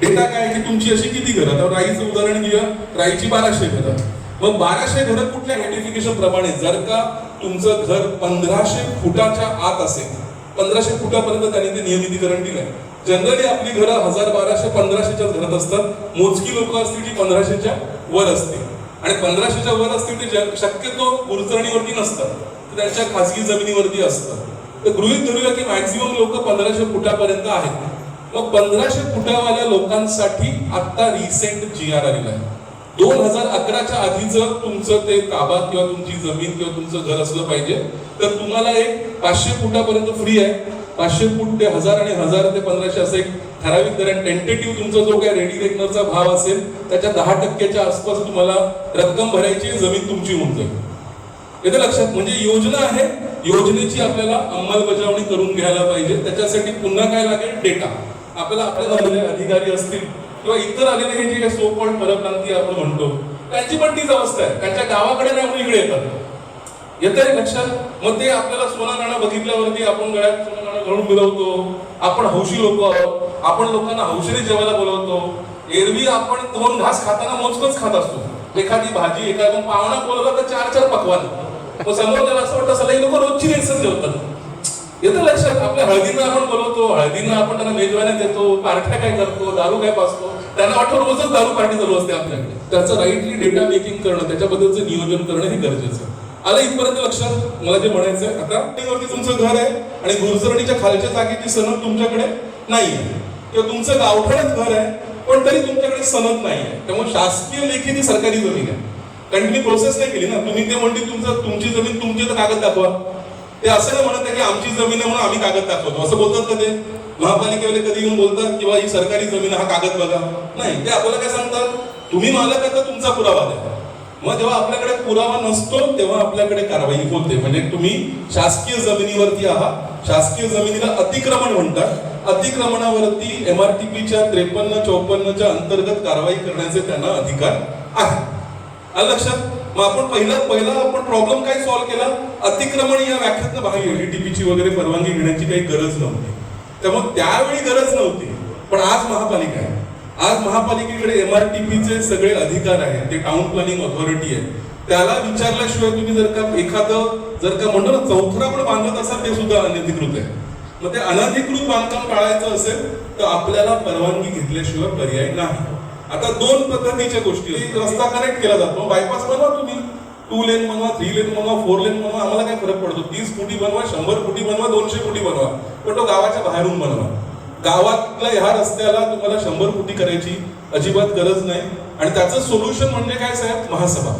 डेटा काय की तुमची अशी किती घरं. आता राईचं उदाहरण घेऊया, राईची 1200 घरं. मग 1200 घरं कुठल्या नोटिफिकेशन प्रमाणे, जर का तुमचं घर 1500 फुटाच्या आत असेल, 1500 फुटापर्यंत त्यांनी ते नियमितीकरण दिलंय. जनरली आपली घरं 1000, 1200, 1500च्याच घरात असतात. मोजकी लोक असतील की 1500च्या वर असतील. आणि 1500च्या वर असतील ते शक्यतो गुरचरणीवरती नसतात, तर त्यांच्या खासगी जमिनीवरती असतात. तर गृहीत धरूया की मॅक्झिमम लोक 1500 फुटापर्यंत आहेत. मग 1500 फुटावाल्या लोकांसाठी आता रिसेंट GR आलेला आहे. 2011च्या आधीचं तुमचं ते ताबा किंवा तुमची जमीन किंवा तुमचं घर असलं पाहिजे, तर तुम्हाला एक 500 फुटापर्यंत फ्री आहे. 500 फूट ते 1000 आणि 1000 ते 1500 असं एक ठराविक दर. टेंटेटिव्ह तुमचा जो काही रेडी रेकनरचा भाव असेल त्याच्या 10% आसपास तुम्हाला रक्कम भरायची, जमीन तुमची होऊन जाईल. येते लक्षात. म्हणजे योजना आहे, योजनेची आपल्याला अंमलबजावणी करून घ्यायला पाहिजे. त्याच्यासाठी पुन्हा काय लागेल, डेटा. आपल्याला आपल्या अधिकारी असतील किंवा इतर आलेले हे जे सो कॉल्ड परप्रांतीय आपण म्हणतो, त्यांची पण तीच अवस्था आहे. त्यांच्या गावाकडे नाही म्हणून इकडे येतात. येतंय लक्षात. मग ते आपल्याला सोना नाणं बघितल्यावरती आपण गळ्यात सोना नाणं घालून मिळवतो. आपण हौशी लोक आहोत, आपण लोकांना हौशीने जेवायला बोलवतो. एरवी आपण 2 घास खाताना मोजकच खात असतो. एखादी भाजी, एखादा पाहुणा बोलवला तर 4-4 पकवान. मग समोर त्याला असं वाटतं सगळे लोक रोजची रेसच जेवतात. येतं लक्षात. आपल्या हळदीनं आपण बोलवतो, हळदीनं आपण त्यांना मेजवान्या देतो, पार्ट्या काय करतो, दारू काय पाजतो, त्यांना वाटतं रोजच दारू पार्टी चालू असते आपल्याकडे. त्याचं राईटली डेटा मेकिंग करणं, त्याच्याबद्दलचं नियोजन करणं हे गरजेचं आहे. आलं इथपर्यंत लक्षात मला जे म्हणायचंय. आता वरती तुमचं घर आहे आणि गुरजरणीच्या खालच्या जागेची सनद तुमच्याकडे नाही आहे, किंवा तुमचं गावठणच घर आहे पण तरी तुमच्याकडे सनद नाही आहे. त्यामुळे शासकीय लेखी ती सरकारी जमीन आहे, कारण तुम्ही प्रोसेस नाही केली ना. तुम्ही ते म्हणते तुमची जमीन तुमची तर कागद दाखवा. ते असं नाही म्हणत आहे की आमची जमीन आहे म्हणून आम्ही कागद दाखवतो, असं बोलतात का ते महापालिकेवाले? कधी येऊन बोलतात किंवा ही सरकारी जमीन हा कागद बघा? नाही, ते आपल्याला काय सांगतात, तुम्ही मालक आहे तर तुमचा पुरावा द्या. मग जेव्हा आपल्याकडे पुरावा नसतो तेव्हा आपल्याकडे कारवाई होते. म्हणजे तुम्ही शासकीय जमिनीवरती आहात, शासकीय जमिनीला अतिक्रमण म्हणतात, अतिक्रमणावरती MRTPच्या 53-54च्या अंतर्गत कारवाई करण्याचे त्यांना अधिकार आहे. आलं लक्षात? मग आपण पहिला आपण प्रॉब्लेम काय सॉल्व्ह केला? अतिक्रमण या व्याख्यातनं बाहेर LTTPची वगैरे परवानगी घेण्याची काही गरज नव्हती. त्यामुळे त्यावेळी गरज नव्हती, पण आज महापालिका आहे. आज महापालिकेकडे MRTPचे सगळे अधिकार आहेत. ते टाउन प्लॅनिंग ऑथॉरिटी आहे. त्याला विचारल्याशिवाय तुम्ही जर का म्हणतो ना चौथरा पण बांधत असाल ते सुद्धा अनधिकृत आहे. मग ते अनधिकृत बांधकाम टाळायचं असेल तर आपल्याला परवानगी घेतल्याशिवाय पर्याय नाही. आता दोन पद्धतीच्या गोष्टी, रस्ता कनेक्ट केला जातो, बायपास बनवा तुम्ही, 2 लेन बनवा, 3 लेन बनवा, 4 लेन बनवा, आम्हाला काय फरक पडतो? 30 फुटी बनवा, 100 फुटी बनवा, 200 फुटी बनवा, पण तो गावाच्या बाहेरून बनवा. गावातल्या ह्या रस्त्याला तुम्हाला 100 फुटी करायची अजिबात गरज नाही. आणि त्याचं सोल्युशन म्हणजे काय साहेब? महासभा.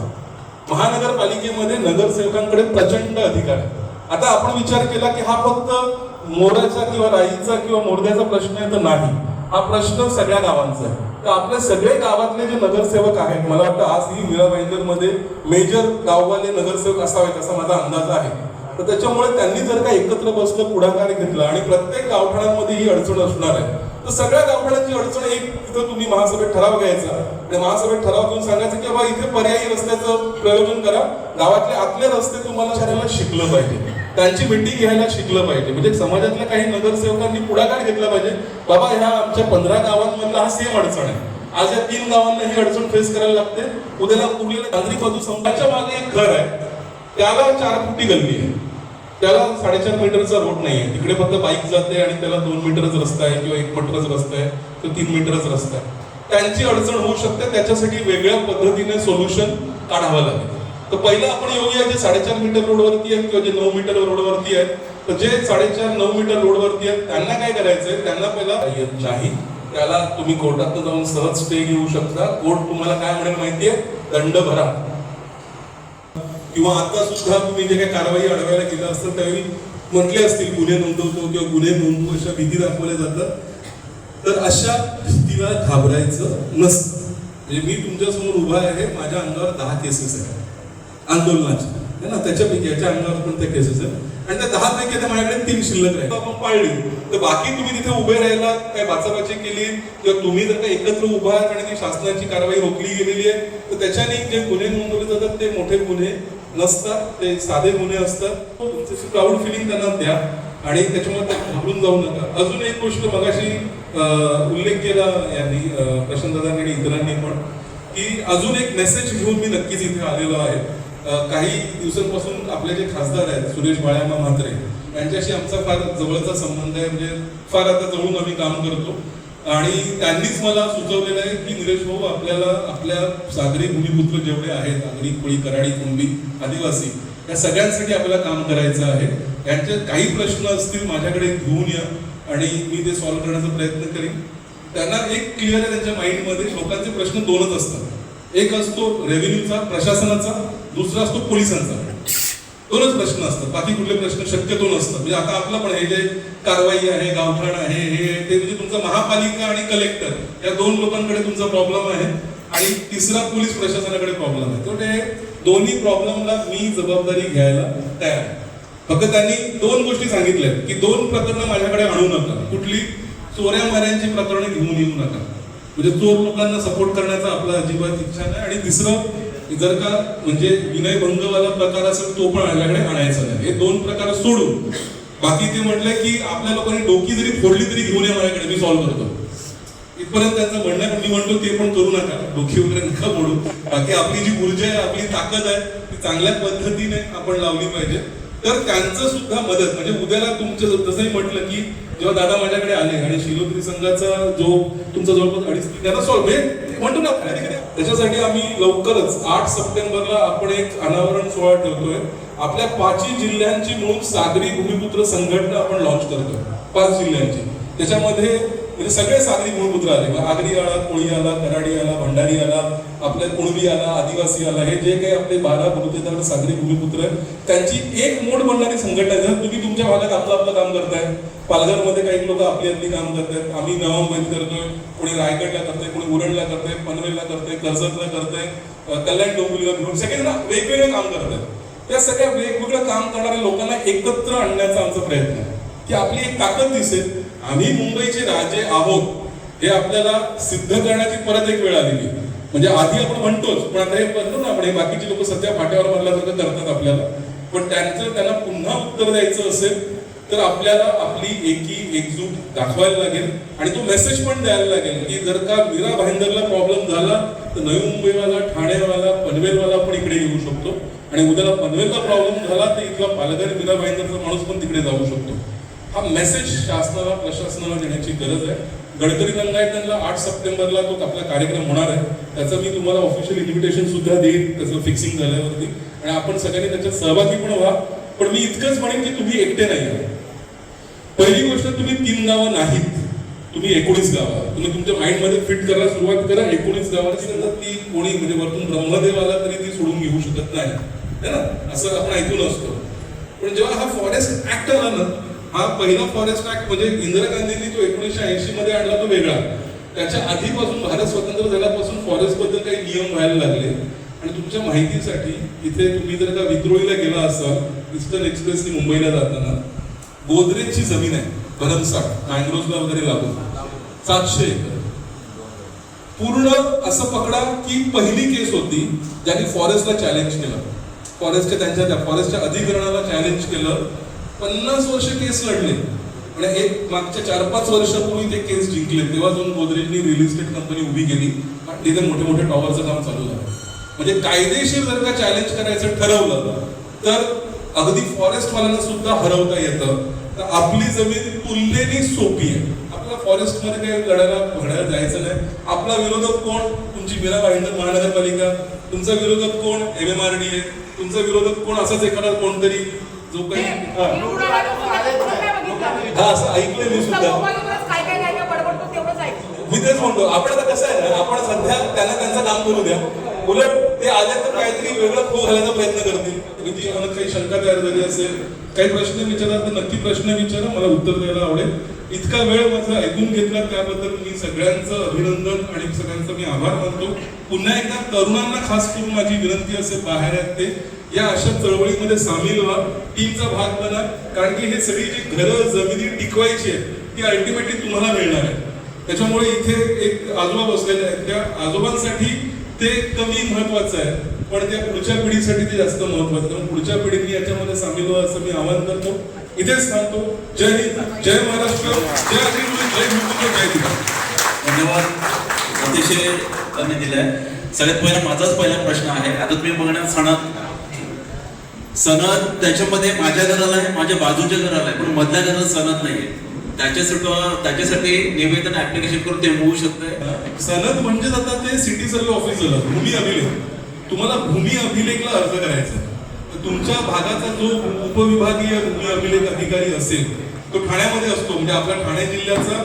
महानगरपालिकेमध्ये नगरसेवकांकडे प्रचंड अधिकार आहे. आता आपण विचार केला की हा फक्त मोराचा किंवा राईचा किंवा मोरद्याचा प्रश्न आहे, तर नाही, हा प्रश्न सगळ्या गावांचा आहे. तर आपले सगळे गावातले जे नगरसेवक आहेत, मला वाटतं आज ही मीरा भाईंदरमध्ये मेजर गाववाले नगरसेवक असावेत असा माझा अंदाज आहे. तर त्याच्यामुळे त्यांनी जर का एकत्र बसलं, पुढाकार घेतला आणि प्रत्येक गावठाणांमध्ये ही अडचण असणार आहे, तर सगळ्या गावठाणांची अडचण एक तिथं तुम्ही महासभेत ठराव घ्यायचा, त्या महासभेत ठराव घेऊन सांगायचं की बाबा इथे पर्यायी रस्त्याचं प्रयोजन करा, गावातले आतले रस्ते तुम्हाला करायला शिकलं पाहिजे, त्यांची मिटिंग घ्यायला शिकलं पाहिजे. म्हणजे समाजातल्या काही नगरसेवकांनी पुढाकार घेतला पाहिजे, बाबा ह्या आमच्या 15 गावांमधला हा सेम अडचण आहे, आज या 3 गावांना ही अडचण फेस करायला लागते. उद्याला उरलेल्या नागरिक पदुसंघाच्या मागे एक घर आहे, त्याला 4 फुटी गल्ली आहे, त्याला 4.5 मीटरचा रोड नाही आहे, तिकडे फक्त बाईक जाते आणि त्याला 2 मीटरच रस्ता आहे किंवा 1 मीटरच रस्ता आहे, तो 3 मीटरच रस्ता आहे. त्यांची अडचण होऊ शकते, त्याच्यासाठी वेगळ्या पद्धतीने सोल्युशन काढावं लागेल. तर पहिलं आपण येऊया जे 4.5 मीटर रोडवरती आहेत किंवा जे 9 मीटर रोडवरती आहेत, तर जे 4.5-9 मीटर रोडवरती आहेत त्यांना काय करायचंय? त्यांना पहिला येत नाही, त्याला तुम्ही कोर्टात जाऊन सहज स्टे घेऊ शकता. कोर्ट तुम्हाला काय म्हणेल माहितीये? दंड भरा. किंवा आता सुद्धा तुम्ही जे काही कारवाई अडवायला केलं असतं त्यावेळी म्हटले असतील गुन्हे नोंदवतो किंवा गुन्हे नोंदवू, अशा भीती दाखवल्या जातात. तर अशा भीतीला घाबरायचं नसतं. म्हणजे मी तुमच्यासमोर उभा आहे, माझ्या अंगावर 10 केसेस आहेत आंदोलनाच्या, है ना, त्याच्यापैकी याच्या अंगावर पण त्या केसेस आहेत आणि त्या 10 पैकी आता माझ्याकडे 3 शिल्लक आहेत. आपण पाळली तर बाकी तुम्ही तिथे उभे राहिला, काय बाचाबाची केली किंवा तुम्ही जर का एकत्र उभा आहात आणि ती शासनाची कारवाई रोखली गेलेली आहे, तर त्याच्याने जे गुन्हे नोंदवले जातात ते मोठे गुन्हे नसतात, ते साधे गुन्हे असतात. तुमची प्राऊड फिलिंग त्यांना द्या आणि त्याच्यामुळे ते घाबरून जाऊ नका. अजून एक गोष्ट मगाशी उल्लेख केला यांनी, प्रशांतदादांनी आणि इतरांनी पण, की अजून एक मेसेज घेऊन मी नक्कीच इथे आलेलो आहे. काही दिवसांपासून आपले जे खासदार आहेत सुरेश बाळ्यामा म्हात्रे यांच्याशी आमचा फार जवळचा संबंध आहे. म्हणजे फार आता जवळून आम्ही काम करतो आणि त्यांनीच मला सुचवलेलं आहे की निलेश भाऊ, आपल्याला आपल्या सागरी भूमिपुत्र जेवढे आहेत, आगरी, कोळी, कराडी, कुणबी, आदिवासी, या सगळ्यांसाठी आपल्याला काम करायचं आहे. यांचे काही प्रश्न असतील माझ्याकडे घेऊन या आणि मी ते सॉल्व्ह करण्याचा प्रयत्न करीन. त्यांना एक क्लिअर आहे त्यांच्या माइंडमध्ये, लोकांचे प्रश्न 2च असतात. एक असतो रेव्हेन्यूचा, प्रशासनाचा, दुसरा असतो पोलिसांचा. 2च प्रश्न असतात, बाकी कुठले प्रश्न शक्यतो नसतात. म्हणजे आता आपला पण हे जे कारवाई आहे, गावठाण आहे, हे ते म्हणजे तुमचा महापालिका आणि कलेक्टर या 2 लोकांकडे तुमचा प्रॉब्लेम आहे आणि तिसरा पोलीस प्रशासनाकडे प्रॉब्लेम आहे. तर ते दोन्ही प्रॉब्लेमला मी जबाबदारी घ्यायला तयार आहे. फक्त त्यांनी 2 गोष्टी सांगितल्या की 2 प्रकरणं माझ्याकडे आणू नका, कुठली? चोऱ्या माऱ्यांची प्रकरणं घेऊन येऊ नका, म्हणजे चोर लोकांना सपोर्ट करण्याचा आपला अजिबात इच्छा नाही. आणि तिसरं, जर का म्हणजे विनयभंगवाला प्रकार असेल तो पण माझ्याकडे आणायचा नाही. हे 2 प्रकार सोडून बाकी ते म्हटलंय की आपल्या लोकांनी डोकी जरी फोडली तरी घेऊन या माझ्याकडे, मी सॉल्व्ह करतो. इथपर्यंत त्यांचं म्हणणं आहे, पण मी म्हणतो ते पण करू नका, डोकी वगैरे नका फोडू. बाकी आपली जी ऊर्जा आहे, आपली ताकद आहे, ती चांगल्या पद्धतीने आपण लावली पाहिजे. तर त्यांचं सुद्धा मदत म्हणजे उद्याला तुमचं जसंही म्हटलं की जेव्हा दादा माझ्याकडे आले आणि शिलोत्री संघाचा जो तुमचा जवळपास 2.5 त्यांना सॉल्व म्हणतो ना त्याच्यासाठी आम्ही लवकरच 8 सप्टेंबरला आपण एक अनावरण सोहळा ठेवतोय. आपल्या 5 जिल्ह्यांची मिळून सागरी भूमिपुत्र संघटना आपण लॉन्च करतोय 5 जिल्ह्यांची. त्याच्यामध्ये म्हणजे सगळे सागरी भूमिपुत्र आले, आगरी आला, कोळी आला, कराडी आला, भंडारी आला, आपल्या कुणबी आला, आदिवासी आला, हे जे काही आपले 12 बलुतेदार सागरी भूमिपुत्र आहेत त्यांची एक मोड बनणारी संघटना आहे. जर तुम्ही तुमच्या भागात आपलं काम करताय, पालघरमध्ये काही लोक आपली काम करतायत, आम्ही नवामुंबईत करतोय, कोणी रायगडला करतोय, कोणी उरणला करतोय, पनवेलला करतोय, कर्जतला करतोय, कल्याण डोंबिवलीला घेऊन सगळे वेगवेगळे काम करतात. त्या सगळ्या वेगवेगळं काम करणाऱ्या लोकांना एकत्र आणण्याचा आमचा प्रयत्न आहे की आपली एक ताकद दिसेल. आम्ही मुंबईचे राजे आहोत हे आपल्याला सिद्ध करण्याची परत एक वेळ आलेली. म्हणजे आधी आपण म्हणतोच, पण आता हे म्हणतो ना आपण, हे बाकीचे लोक सध्या फाट्यावर मारल्यासारखं करतात आपल्याला, पण त्यांना पुन्हा उत्तर द्यायचं असेल तर आपल्याला आपली एकजूट दाखवायला लागेल आणि तो मेसेज पण द्यायला लागेल की जर का मीरा भाईंदरला प्रॉब्लेम झाला तर नवी मुंबईवाला, ठाणेवाला, पनवेलवाला पण इकडे येऊ शकतो आणि उद्याला पनवेलला प्रॉब्लेम झाला तर इथला पालघर मीरा भाईंदरचा माणूस पण तिकडे जाऊ शकतो. हा मेसेज शासनाला, प्रशासनाला देण्याची गरज आहे. गडकरी रंगायतला 8 सप्टेंबरला तो आपला कार्यक्रम होणार आहे. त्याचं मी तुम्हाला ऑफिशियल इन्व्हिटेशन सुद्धा देईन त्याचं फिक्सिंग झाल्यावरती आणि आपण सगळ्यांनी त्याच्यात सहभागी पण व्हा. पण मी इतकंच म्हणेन की तुम्ही एकटे नाही आहात. पहिली गोष्ट, तुम्ही 3 गावं नाहीत, तुम्ही 19 गावं. तुम्ही तुमच्या माइंडमध्ये फिट करायला सुरुवात करा. 19 गावांची नंतर ती कोणी म्हणजे वरतून ब्रह्मदेव आला तरी ती सोडून घेऊ शकत नाही, है ना, असं आपण ऐकून असतो. पण जेव्हा हा फॉरेस्ट ऍक्ट आला ना, हा पहिला फॉरेस्ट ऍक्ट म्हणजे इंदिरा गांधींनी जो 1980 मध्ये आणला तो वेगळा. त्याच्या आधीपासून भारत स्वतंत्र झाल्यापासून फॉरेस्ट बद्दल काही नियम व्हायला लागले. आणि तुमच्या माहितीसाठी इथे तुम्ही जर का विद्रोहीला गेला असाल, ईस्टर्न एक्सप्रेसनी मुंबईला जाताना गोदरेजची जमीन आहे भरमसाठ, मँग्रोव्हला वगैरे लागून 700 एकर पूर्ण. असं पकडा की पहिली केस होती ज्यांनी फॉरेस्टला चॅलेंज केलं, फॉरेस्टच्या फॉरेस्टच्या अधिकरणाला चॅलेंज केलं. 50 वर्ष केस लढले आणि एक मागच्या 4-5 वर्षापूर्वी ते केस जिंकले. तेव्हा जाऊन गोदरेजनी रिअल इस्टेट कंपनी उभी केली आणि तिथे मोठे मोठे टॉवरचं काम चालू झालं. म्हणजे कायदेशीर जर का चॅलेंज करायचं ठरवलं तर अगदी फॉरेस्टवाल्यांना सुद्धा हरवता येतं. तर आपली जमीन तुलनेने सोपी आहे. आपल्याला फॉरेस्टमध्ये काही लढायला जायचं नाही. आपला विरोधक कोण? तुमची मीरा भाईंदर महानगरपालिका. तुमचा विरोधक कोण? MMRDA. तुमचा विरोधक कोण? असाच एखादा कोणतरी जो काही असं ऐकलंय मी सुद्धा. मी तेच म्हणतो, आपण आता कसं आहे ना, आपण सध्या त्यांना त्यांचं काम करू द्या. उलट ते आले तर काहीतरी वेगळं खूप घालायचा प्रयत्न करतील. म्हणजे मला काही शंका तयार झाली असेल, काही प्रश्न विचारा तर नक्की प्रश्न विचारा, मला उत्तर द्यायला आवडेल. इतका वेळ माझा ऐकून घेतला त्याबद्दल मी सगळ्यांचं अभिनंदन आणि सगळ्यांचा मी आभार मानतो. पुन्हा एकदा तरुणांना खास करून माझी विनंती असेल, बाहेर आहेत ते, या अशा चळवळीमध्ये सामील व्हा, टीमचा भाग बना. कारण की हे सगळी जी घरं जमिनी टिकवायची आहे ती अल्टिमेटली तुम्हाला मिळणार आहे. त्याच्यामुळे इथे एक आजोबा बसलेले आहेत, त्या आजोबांसाठी ते कमी महत्वाचं आहे, पण त्या पुढच्या पिढीसाठी ते जास्त महत्वाचं. कारण पुढच्या पिढीने याच्यामध्ये सामील व्हा असं मी आवाहन करतो. इथेच थांबतो. जय हिंद, जय महाराष्ट्र, जय आदिवासी, जय भूमिपुत्र, जय दिवा. धन्यवाद, अतिशय त्यांनी दिलाय. सगळ्यात माझाच पहिला प्रश्न आहे. आता तुम्ही बघण्यात सनद त्याच्यामध्ये माझ्या घराला आहे, माझ्या बाजूच्या घराला आहे, पण मधल्या घराला सनद नाहीये. त्याच्यासाठी निवेदन ऍप्लिकेशन करून ते होऊ शकतंय. सनद म्हणजे आता ते सिटी सर्व्हे ऑफिस झालं, भूमी अभिलेख. तुम्हाला भूमी अभिलेखला अर्ज करायचा आहे. तुमच्या भागाचा जो उपविभागीय भूमी अभिलेख अधिकारी असेल तो ठाण्यामध्ये असतो, म्हणजे आपल्या ठाणे जिल्ह्याचा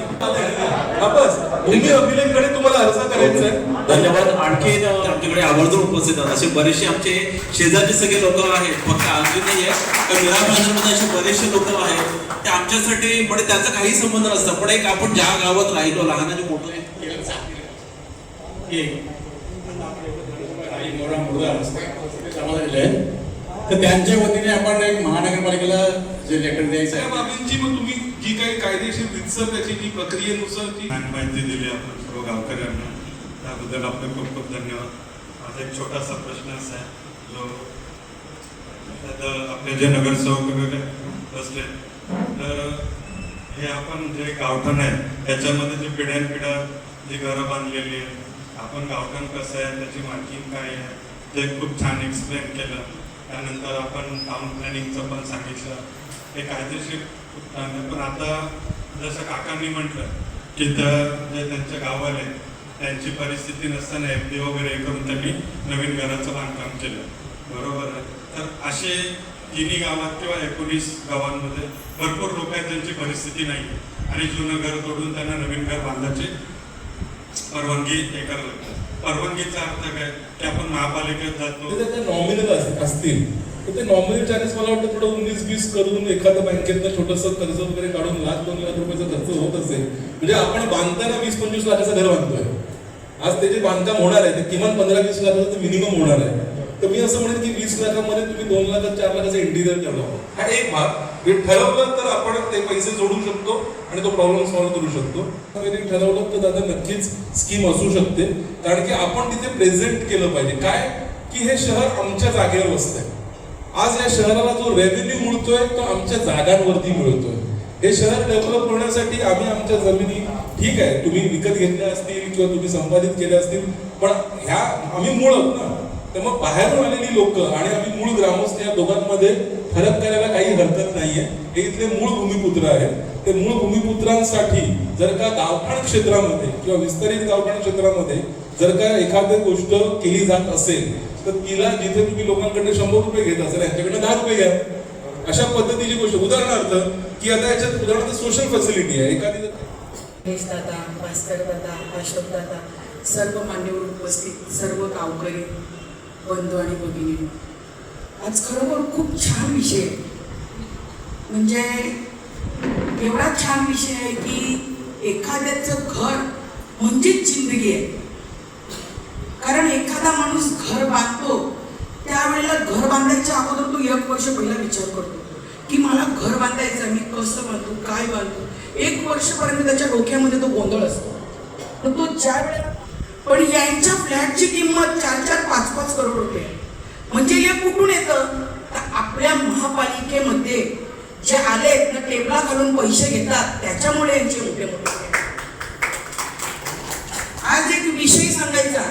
बस भूमी अभिलेखकडे तुम्हाला अर्ज करायचा आहे. धन्यवाद. आणखी आमच्याकडे आवर्जून उपस्थित आहेत असे बरेचसे आमचे शेजारचे सगळे लोक आहेत, फक्त आमचे नाही आहे तर निराकरणामध्ये असे बरेचसे लोक आहेत ते आमच्यासाठी, म्हणजे त्याचा काही संबंध नसतं. पण एक आपण ज्या गावात राहिलो, लहानाचे मोठं तर त्यांच्या वतीने आपण एक महानगरपालिकेला जे लेटर द्यायचं आहे, बाबींची मग तुम्ही जी काही कायदेशीर रितसर त्याची जी प्रक्रियेनुसार जी माहिती दिली आपण सर्व गावकऱ्यांना, त्याबद्दल आपले खूप खूप धन्यवाद. माझा एक छोटासा प्रश्न असा आहे, जो आता आपले जे नगरसेवक वगैरे बसले, तर हे आपण जे गावठाण आहे त्याच्यामध्ये जे पिढ्यानपिढ्या जी घरं बांधलेली आहे, आपण गावठाण कसं आहे, त्याची मार्किंग काय आहे, ते खूप छान एक्सप्लेन केलं. त्यानंतर आपण टाउन प्लॅनिंगचं पण सांगितलं, हे कायदेशीर उत्तर आहे. पण आता जसं काकांनी म्हटलं की जे त्यांच्या गावाले त्यांची परिस्थिती नसताना FD वगैरे करून त्यांनी नवीन घराचं बांधकाम केलं, बरोबर आहे. तर असे तिन्ही गावात किंवा 19 गावांमध्ये भरपूर लोक आहेत ज्यांची परिस्थिती नाही आहे आणि जुनं घर तोडून त्यांना नवीन घर बांधायची परवानगी हे करावं लागतं. परवानगीचा अर्थ काय की आपण महापालिकेत जातो, ते नॉमिनल असतील तर ते नॉमिनल चार्जेस मला वाटतं थोडं 19-20 करून एखाद्या बँकेतनं छोटंसं कर्ज वगैरे काढून 1-2 लाख रुपयाचा खर्च होत असेल. म्हणजे आपण बांधताना 20-25 लाखाचं घर बांधतोय, आज त्याचे बांधकाम होणार आहे, ते किमान 15-20 लाखाचं मिनिमम होणार आहे. तर मी असं म्हणेन की 20 लाखामध्ये तुम्ही 2 लाख 4 लाखाचं इंटिरियर ठरवा. हा एक भाग हे ठरवलं तर आपण ते पैसे जोडू शकतो आणि तो प्रॉब्लेम सॉल्व्ह करू शकतो. ठरवलं तर दादा नक्कीच स्कीम असू शकते, कारण की आपण तिथे प्रेझेंट केलं पाहिजे काय की हे शहर आमच्या जागेवर बसतंय. आज या शहराला जो रेव्हेन्यू मिळतोय तो आमच्या जागांवरती मिळतोय. हे शहर डेव्हलप होण्यासाठी आम्ही आमच्या जमिनी ठीक आहे तुम्ही विकत घेतल्या असतील किंवा तुम्ही संपादित केल्या असतील, पण ह्या आम्ही मूळ आहोत ना. तर मग बाहेरून आलेली लोक आणि आम्ही मूळ ग्रामस्थ या दोघांमध्ये फरक करायला काही हरकत नाहीये. हे इथले मूळ भूमिपुत्र आहेत. ते मूळ भूमिपुत्रांसाठी जर का गावठाण क्षेत्रामध्ये किंवा विस्तारित गावठाण क्षेत्रामध्ये जर का एखादी गोष्ट केली जात असेल तर तिला जिथे तुम्ही लोकांकडे 100 रुपये घेत असेल यांच्याकडे 10 रुपये घ्या. अशा पद्धतीची गोष्ट. उदाहरणार्थ की आता याच्यात उदाहरणार्थ सोशल फॅसिलिटी आहे एखादी दादा, भास्कर दादा, अशोक दादा, सर्व मान्यवर उपस्थित सर्व गावकरी बंधू आणि भगिनी, आज खरोखर खूप छान विषय आहे. म्हणजे एवढा छान विषय आहे की एखाद्याचं घर म्हणजेच जिंदगी आहे. कारण एखादा माणूस घर बांधतो त्यावेळेला घर बांधायच्या अगोदर तो 1 वर्ष पहिला विचार करतो की मला घर बांधायचं, मी कसं बांधतो, काय बांधतो. 1 वर्षपर्यंत त्याच्या डोक्यामध्ये तो गोंधळ असतो. पण तो ज्या वेळेला पण यांच्या फ्लॅटची किंमत 4-4, 5-5 करोड रुपये. म्हणजे हे कुठून येतं तर आपल्या महापालिकेमध्ये जे आलेत ना टेबला घालून पैसे घेतात त्याच्यामुळे यांचे मोठे मोठे. आज एक विषय सांगायचा,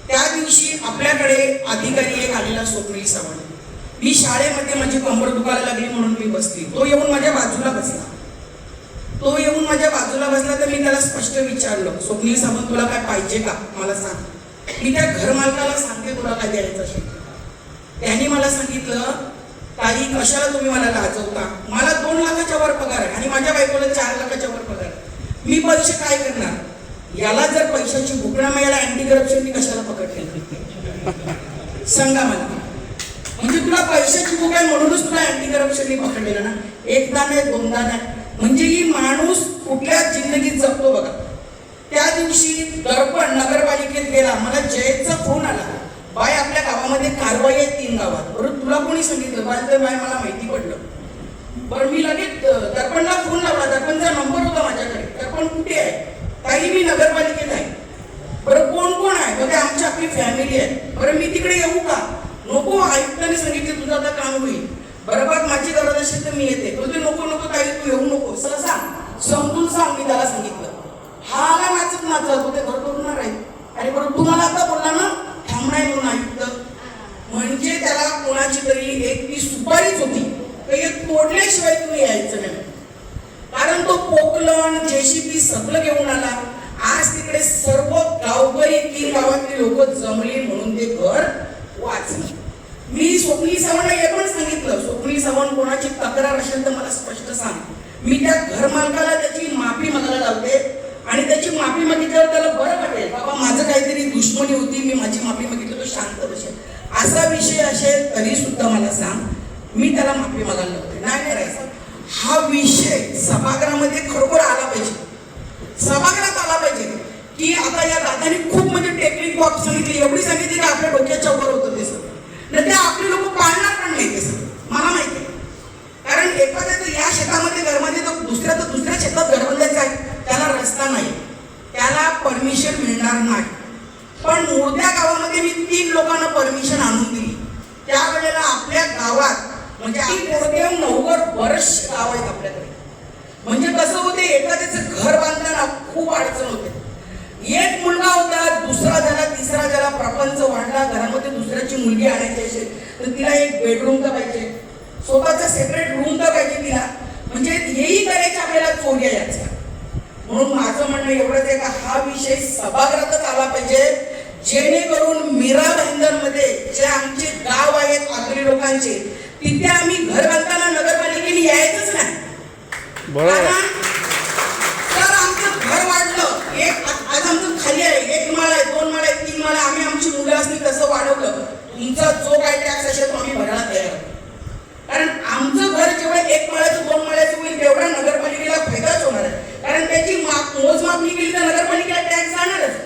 त्या दिवशी आपल्याकडे अधिकारी एक आलेला स्वप्नील सावंत. मी शाळेमध्ये माझी कंबर दुखायला लागली म्हणून मी बसली. तो येऊन माझ्या बाजूला बसला तर मी त्याला स्पष्ट विचारलं, स्वप्नील सावंत तुला काय पाहिजे का मला सांग. मी त्या घर मालकाला सांगते तुला काय द्यायचं असेल. त्यांनी मला सांगितलं ताई कशाला तुम्ही मला लाजवता, मला 2 लाखाच्या वर पगार आहे आणि माझ्या बायकोला 4 लाखाच्या वर पगार आहे. मी पैसे काय करणार. याला जर पैशाची भुकणा मिळाला अँटी करप्शन मी कशाला पकडले सांगा मला. म्हणजे तुला पैशाची भूक आहे म्हणूनच तुला अँटी करप्शननी पकडलेलं ना. एकदा नाही, दोनदा नाही. म्हणजे ही माणूस कुठल्या जिंदगीत जगतो बघा. त्या दिवशी दर्पण नगरपालिकेत गेला, मला जयचा फोन आला, बाय आपल्या गावामध्ये कारवाई आहे 3 गावात. बरोबर तुला कोणी सांगितलं. बाय मला माहिती पडलं. बरं मी लगेच दर्पणला फोन लावला. दर्पणचा नंबर होता माझ्याकडे. दर्पण कुठे आहे. ताई मी नगरपालिकेत आहे. बरं कोण कोण आहे. बघा आमची आपली फॅमिली आहे. बरं मी तिकडे येऊ का. नको, आयुक्तांनी सांगितले तुझं आता काम होईल. बरोबर माझी गरज असेल तर मी येते. बोलते नको ताई तू येऊ नको, सरळ सांग, समजून सांग. मी त्याला सांगितलं. हा आला नाचत होते घर करून आहे. आणि बरं तुम्हाला आता बोलला ना थांबणार म्हणून आयुक्त. म्हणजे त्याला कोणाची तरी एक ती सुपारीच होती हे तोडल्याशिवाय तुम्ही यायचं नाही. कारण तो पोकलन JCB सगळं घेऊन आला. आज तिकडे सर्व गावकरी 3 गावातली लोक जमली म्हणून ते घर वाचलं. मी स्वप्नील सावंतला हे पण सांगितलं, स्वप्नील सावंत कोणाची तक्रार असेल तर मला स्पष्ट सांग. मी त्या घर मालकाला त्याची माफी मागायला लावते आणि त्याची माफी मागितल्यावर त्याला बरं वाटेल बाबा माझं काहीतरी दुश्मनी होती, मी माझी माफी मागितली, तो शांत बसेल. असा विषय असेल तरी सुद्धा मला सांग, मी त्याला माफी मागायला लावते. नाही करायचं. हा विषय सभागृहामध्ये खरोखर आला पाहिजे. सभागृहात आला पाहिजे की आता या दादानी खूप म्हणजे टेक्निक बॉक्स सांगितली, एवढी सांगितली की आपल्या डोक्याच्या वर होतं ते सगळं. नाही ते आपले लोक पाळणार पण नाही ते सगळं. मला माहिती आहे. कारण एखाद्याचं या शेतामध्ये घरमध्ये तर दुसऱ्या शेतात घर बांधायचं आहे, त्याला रस्ता नाही, त्याला परमिशन मिळणार नाही. पण मोठ्या गावामध्ये मी 3 लोकांना परमिशन आणून दिली. त्यावेळेला आपल्या गावात म्हणजे 90 वर्ष गाव आहेत आपल्याकडे. म्हणजे कसं होते एखाद्याचं घर बांधताना खूप अडचण होते. एक मुलगा होता, दुसरा झाला, तिसरा झाला, प्रपंच वाढला, घरामध्ये दुसऱ्याची मुलगी आणायची असेल तर तिला एक बेडरूम तर पाहिजे, स्वतःचा सेपरेट रूम तर पाहिजे तिला, म्हणजे हेही करायचं आपल्याला चोऱ्या यायचा. म्हणून माझं म्हणणं एवढंच आहे का हा विषय सभागृहातच आला पाहिजे, जेणेकरून मीरा भाईंदरमध्ये जे आमचे गाव आहेत आगरी लोकांचे, तिथे आम्ही घर बांधताना नगरपालिकेने यायचंच नाही. कारण तर आमचं घर वाढलं, आज आमचं खाली आहे, 1 माळ आहे, 2 माळ आहे, 3 माळ, आम्ही आमची मुलं असली तसं वाढवलं. तुमचा जो काय टॅक्स असेल तो आम्ही भरायला तयार आहोत. कारण आमचं घर जेवढं 1 माळ्याचं 2 माळ्याचं होईल तेवढा नगरपालिकेला फायदाच होणार आहे. कारण त्याची मोजमापणी केली तर नगरपालिकेला टॅक्स जाणारच.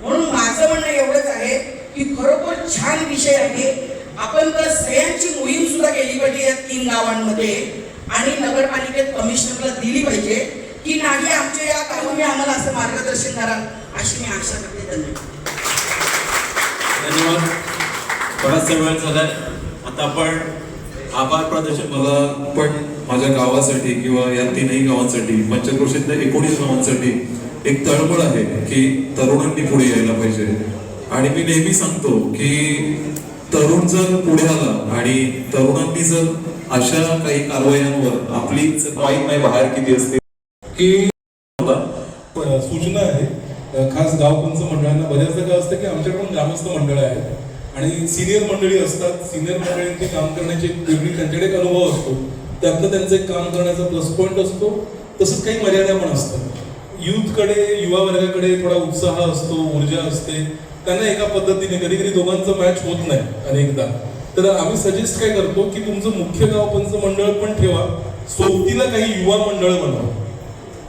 म्हणून माझं म्हणणं एवढंच आहे की खरोखर छान विषय आहे. आपण तर सह्यांची मोहीम सुद्धा केली पाहिजे या 3 गावांमध्ये आणि नगरपालिकेत कमिशनरला दिली पाहिजे की नाही आमच्या या कामाने आम्हाला असं मार्गदर्शन कराल, अशी मी आशा करते. धन्यवाद. बराचसा वेळ झालाय. आता आपण आभार प्रदर्शन मला पण माझ्या गावासाठी किंवा या 3ही गावांसाठी, पंचक्रोशीतल्या 19 गावांसाठी एक तळमळ आहे की तरुणांनी पुढे यायला पाहिजे. आणि मी नेहमी सांगतो की तरुण जर पुढे आला आणि तरुणांनी जर अशा काही कारवायांवर आपली वाईट नाही बाहेर किती असते की सूचना आहे खास गाव पंच मंडळांना. बऱ्याचदा काय असतं की आमच्याकडे पण ग्रामस्थ मंडळ आहेत आणि सिनियर मंडळी असतात. सिनियर मंडळींची काम करण्याची एक वेगळी त्यांच्याकडे एक अनुभव असतो, त्यातलं त्यांचं एक काम करण्याचा प्लस पॉईंट असतो. तसंच काही मर्यादा पण असतात. युथकडे, युवा वर्गाकडे थोडा उत्साह असतो, ऊर्जा असते, त्यांना एका पद्धतीने कधी कधी दोघांचं मॅच होत नाही अनेकदा. तर आम्ही सजेस्ट काय करतो की तुमचं मुख्य गाव पंच मंडळ पण ठेवा, सोबतीला काही युवा मंडळ बनवा.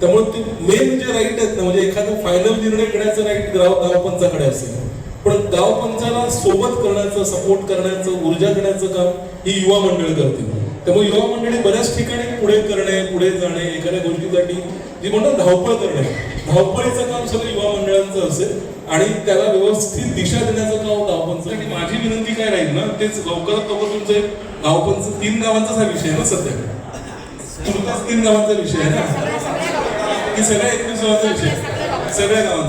त्यामुळे ते मेन जे राईट आहेत ना, म्हणजे एखादा फायनल निर्णय घेण्याचं राईट गावपंचाकडे असेल, पण गावपंचाला सोबत करण्याचं, सपोर्ट करण्याचं, ऊर्जा देण्याचं काम ही युवा मंडळ करतील. त्यामुळे युवा मंडळी बऱ्याच ठिकाणी पुढे करणे, पुढे जाणे, एखाद्या गोष्टीसाठी जी म्हणतात धावपळ करणे, धावपळीचं काम सगळं युवा मंडळांचं असेल आणि त्याला व्यवस्थित दिशा देण्याचं काम गावपंच. आणि माझी विनंती काय राहील ना, तेच लवकरात लवकर तुमचे गावपंच 3 गावांचाच हा विषय आहे ना सध्या, तुमचाच 3 गावांचा विषय आहे ना की सगळ्या 21 गावांचा विषय,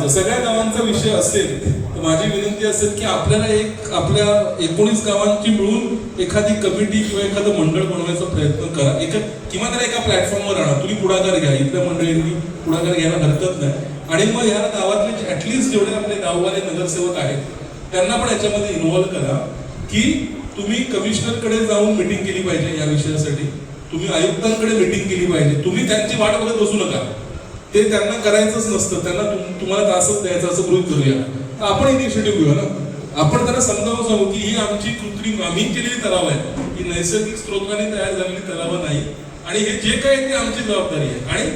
सगळ्या गावांचा विषय असेल तर माझी विनंती असेल की आपल्याला आपल्या 19 गावांची मिळून एखादी कमिटी किंवा एखादं मंडळ बनवायचा प्रयत्न करा. किंवा त्याला एका प्लॅटफॉर्मवर आणा. तुम्ही पुढाकार घ्या, इथल्या मंडळींनी पुढाकार घ्यायला हरकत नाही. आणि मग ह्या गावातले ऍटलिस्ट जेवढे आपले गाववाले नगरसेवक आहेत त्यांना पण याच्यामध्ये इन्व्हॉल्व करा की तुम्ही कमिशनरकडे जाऊन मिटिंग केली पाहिजे या विषयासाठी, तुम्ही आयुक्तांकडे मिटिंग केली पाहिजे. तुम्ही त्यांची वाट बघत बसू नका, ते त्यांना करायचंच नसतं, त्यांना तुम्हाला त्रासच द्यायचं असं गृहीत धरूया. तर आपण इनिशिएटिव्ह घेऊ ना, आपण त्यांना समजावून सांगू की ही आमची कृत्रिम आम्ही केलेली तलाव आहे, ही नैसर्गिक स्त्रोताने तयार झालेली तलाव नाही आणि हे जे काय ते आमची जबाबदारी आहे. आणि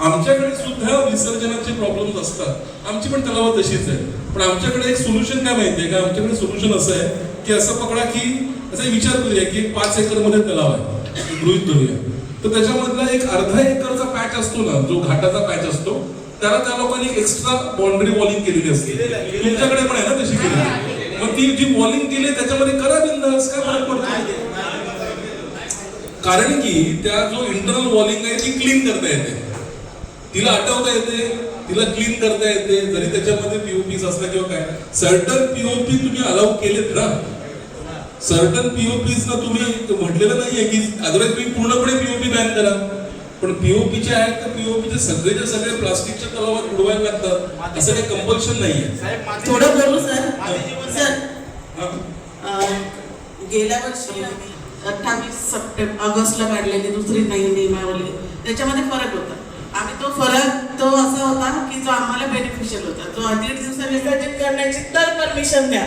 आमच्याकडे सुद्धा विसर्जनाचे प्रॉब्लेम्स असतात, आमची पण तलाव तशीच आहे. पण आमच्याकडे एक सोल्युशन काय माहितीये का, आमच्याकडे सोल्युशन असं आहे की असं पकडा की असा विचार करूया की 5 एकरमध्ये तलाव आहे, गृहीत धरूया, तर त्याच्यामधला एक अर्धा एकरचा पॅच असतो ना, जो घाटाचा पॅच असतो, त्याला त्या लोकांनी एक्स्ट्रा बाउंड्री वॉलिंग केलेली असते. तुमच्याकडे पण आहे ना तशी केली, मग ती जी वॉलिंग केली त्याच्यामध्ये करा बिंदास, काय फरक पडतो. कारण की त्या जो इंटरनल वॉलिंग आहे ती क्लीन करता येते, तिला हटवता येते, तिला क्लीन करता येते, जरी त्याच्यामध्ये पीओपीस असला किंवा काय. सर्टन पीओपी तुम्ही अलाउ केलेत ना, सर्टन पीओपीस ना तुम्ही म्हटलेलं नाहीये की अदरवाईज तुम्ही पूर्णपणे पीओपी बॅन करा, पण पीओपीचे आहेत तर पीओपीचे सगळेच्या सगळे प्लास्टिकच्या तलावात बुडवायला लागतात, असं काही कंपल्शन नाहीये. थोडं बोलू सर. गेल्या वर्षी 28 ऑगस्टला काढलेली दुसरी नवी नियमावली, त्याच्यामध्ये फरक होता. आम्ही तो फरक असा होता की जो आम्हाला बेनिफिशियल होता, जो 1.5 दिवसांनी विसर्जित करण्याची तर परमिशन द्या,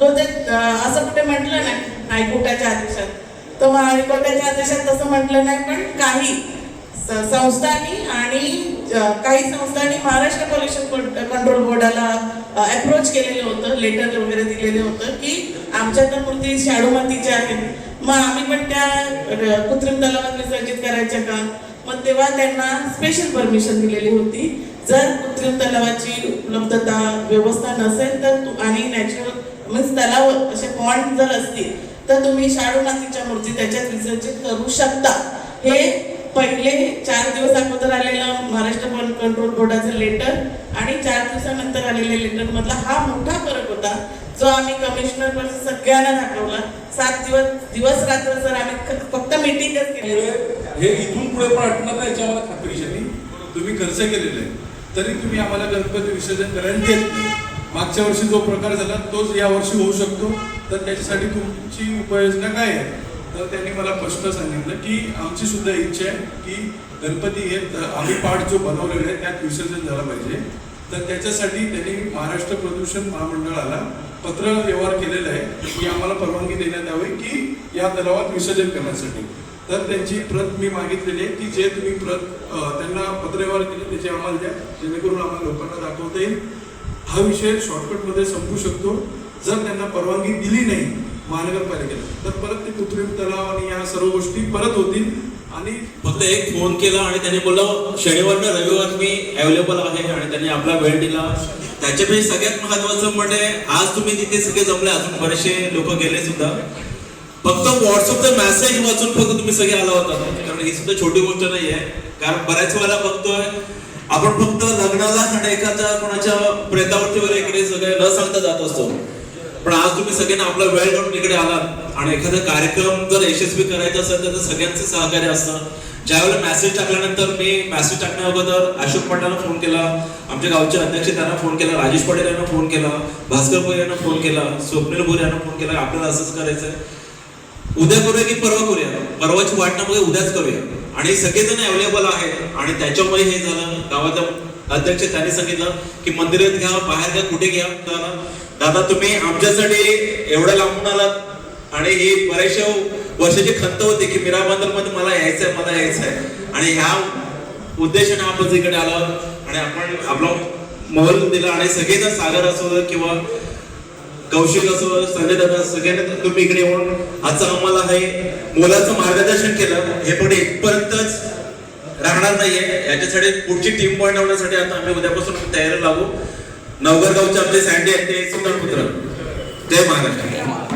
तो ते असं कुठे म्हटलं नाही हायकोर्टाच्या आदेशात. तर मग हायकोर्टाच्या आदेशात तसं म्हटलं नाही, पण काही संस्थांनी आणि काही संस्थांनी महाराष्ट्र पोल्युशन कंट्रोल बोर्डाला अप्रोच केलेलं होतं, लेटर वगैरे दिलेलं होतं की आमच्या तर मूर्ती शाडू मातीच्या आहेत, मग आम्ही पण त्या कृत्रिम तलावात विसर्जित करायच्या का. मग तेव्हा त्यांना स्पेशल परमिशन दिलेली होती, जर कृत्रिम तलावाची उपलब्धता व्यवस्था नसेल तर आणि नॅचरल मीन्स तलाव असे पॉइंट जर असतील तर तुम्ही शाडू मातीच्या मूर्ती त्याच्यात विसर्जित करू शकता. हे पहिले 4 दिवस अगोदर आलेलं महाराष्ट्र कंट्रोल बोर्डाचं लेटर आणि 4 दिवसानंतर आलेल्या लेटर मधला हा मोठा फरक होता, जो आम्ही कमिशनर सगळ्यांना दाखवला. 7 दिवस रात्र सर आम्ही फक्त मीटिंगच केली. हे इथून पुढे पण अटणार नाही याची आम्हाला खात्रीशीर. तुम्ही खर्च केलेले आहे तरी तुम्ही आम्हाला गणपती विसर्जन करायला देत नाही. मागच्या वर्षी जो प्रकार झाला तोच या वर्षी होऊ शकतो, तर त्याच्यासाठी तुमची उपाययोजना काय आहे? तर त्यांनी मला स्पष्ट सांगितलं की आमची सुद्धा इच्छा आहे की गणपती हे आम्ही पाठ जो बनवलेला आहे त्यात विसर्जन झालं पाहिजे. तर त्याच्यासाठी त्यांनी महाराष्ट्र प्रदूषण महामंडळाला पत्र व्यवहार केलेला आहे की आम्हाला परवानगी देण्यात यावी की या तलावात विसर्जन करण्यासाठी. तर त्यांची प्रत मी मागितलेली आहे की जे तुम्ही प्रत त्यांना पत्रव्यवहार केले त्याचे आम्हाला द्या, जेणेकरून आम्हाला लोकांना दाखवता येईल. हा विषय शॉर्टकटमध्ये संपू शकतो. जर त्यांना परवानगी दिली नाही महानगरपालिकेला तर परत ते कृत्रिम तलाव आणि या सर्व गोष्टी परत होतील. आणि फक्त एक फोन केला आणि त्यांनी बोललं शनिवार ना रविवार मी अवेलेबल आहे आणि त्यांनी आपला वेळ दिला. त्याच्यापेक्षा सगळ्यात महत्वाचं म्हणजे आज तुम्ही तिथे सगळे जमले, अजून बरेचसे लोक गेले सुद्धा. फक्त व्हॉट्सअपचा मेसेज वाचून फक्त तुम्ही सगळे आला होता, कारण ही सुद्धा छोटी गोष्ट नाही आहे. कारण बऱ्याच वेळेला बघतोय आपण फक्त लग्नाला आणि एखाद्या कोणाच्या प्रेतावरती वगैरे इकडे सगळे न सांगता जात असतो. पण आज तुम्ही सगळ्यांना आपला वेळ काढून इकडे आलात आणि एखादा कार्यक्रम जर यशस्वी करायचा असेल तर सगळ्यांचं सहकार्य असतं. ज्यावेळेला मेसेज टाकल्यानंतर मी मेसेज टाकण्या अगोदर अशोक पाटलांना फोन केला, आमच्या गावचे अध्यक्ष त्यांना फोन केला, राजेश पाटील यांना फोन केला, भास्कर भोईर यांना फोन केला, स्वप्नील भोईर यांना फोन केला. आपल्याला असंच करायचंय, उद्या करूया की परवा करूया, परवाची वाट ना बघा उद्याच करूया. आणि सगळेजण अवेलेबल आहेत आणि त्याच्यामुळे हे झालं. गावाचा अध्यक्ष त्यांनी सांगितलं की मंदिरात घ्या, बाहेर घ्या, कुठे घ्या. दादा तुम्ही आमच्यासाठी एवढ्या लांबून आलात आणि ही बऱ्याचशा वर्षाची खंत होती की मीरा मंदिर मध्ये मला यायचंय आणि ह्या उद्देशाने आपण इकडे आलो आणि आपण आपला मोल दिला. आणि सगळेजण सागर असो किंवा कौशिक असो, संजय दादा, सगळ्यांना तुम्ही इकडे येऊन आजचं आम्हाला हे मोलाचं मार्गदर्शन केलं. हे पण इथपर्यंतच राहणार नाहीये, याच्यासाठी पुढची टीम बनवण्यासाठी आता आम्ही उद्यापासून तयारी लागू. नवगरगावचे आपले सँडी आहेत ते सुंदर पुत्र. जय महाराष्ट्र.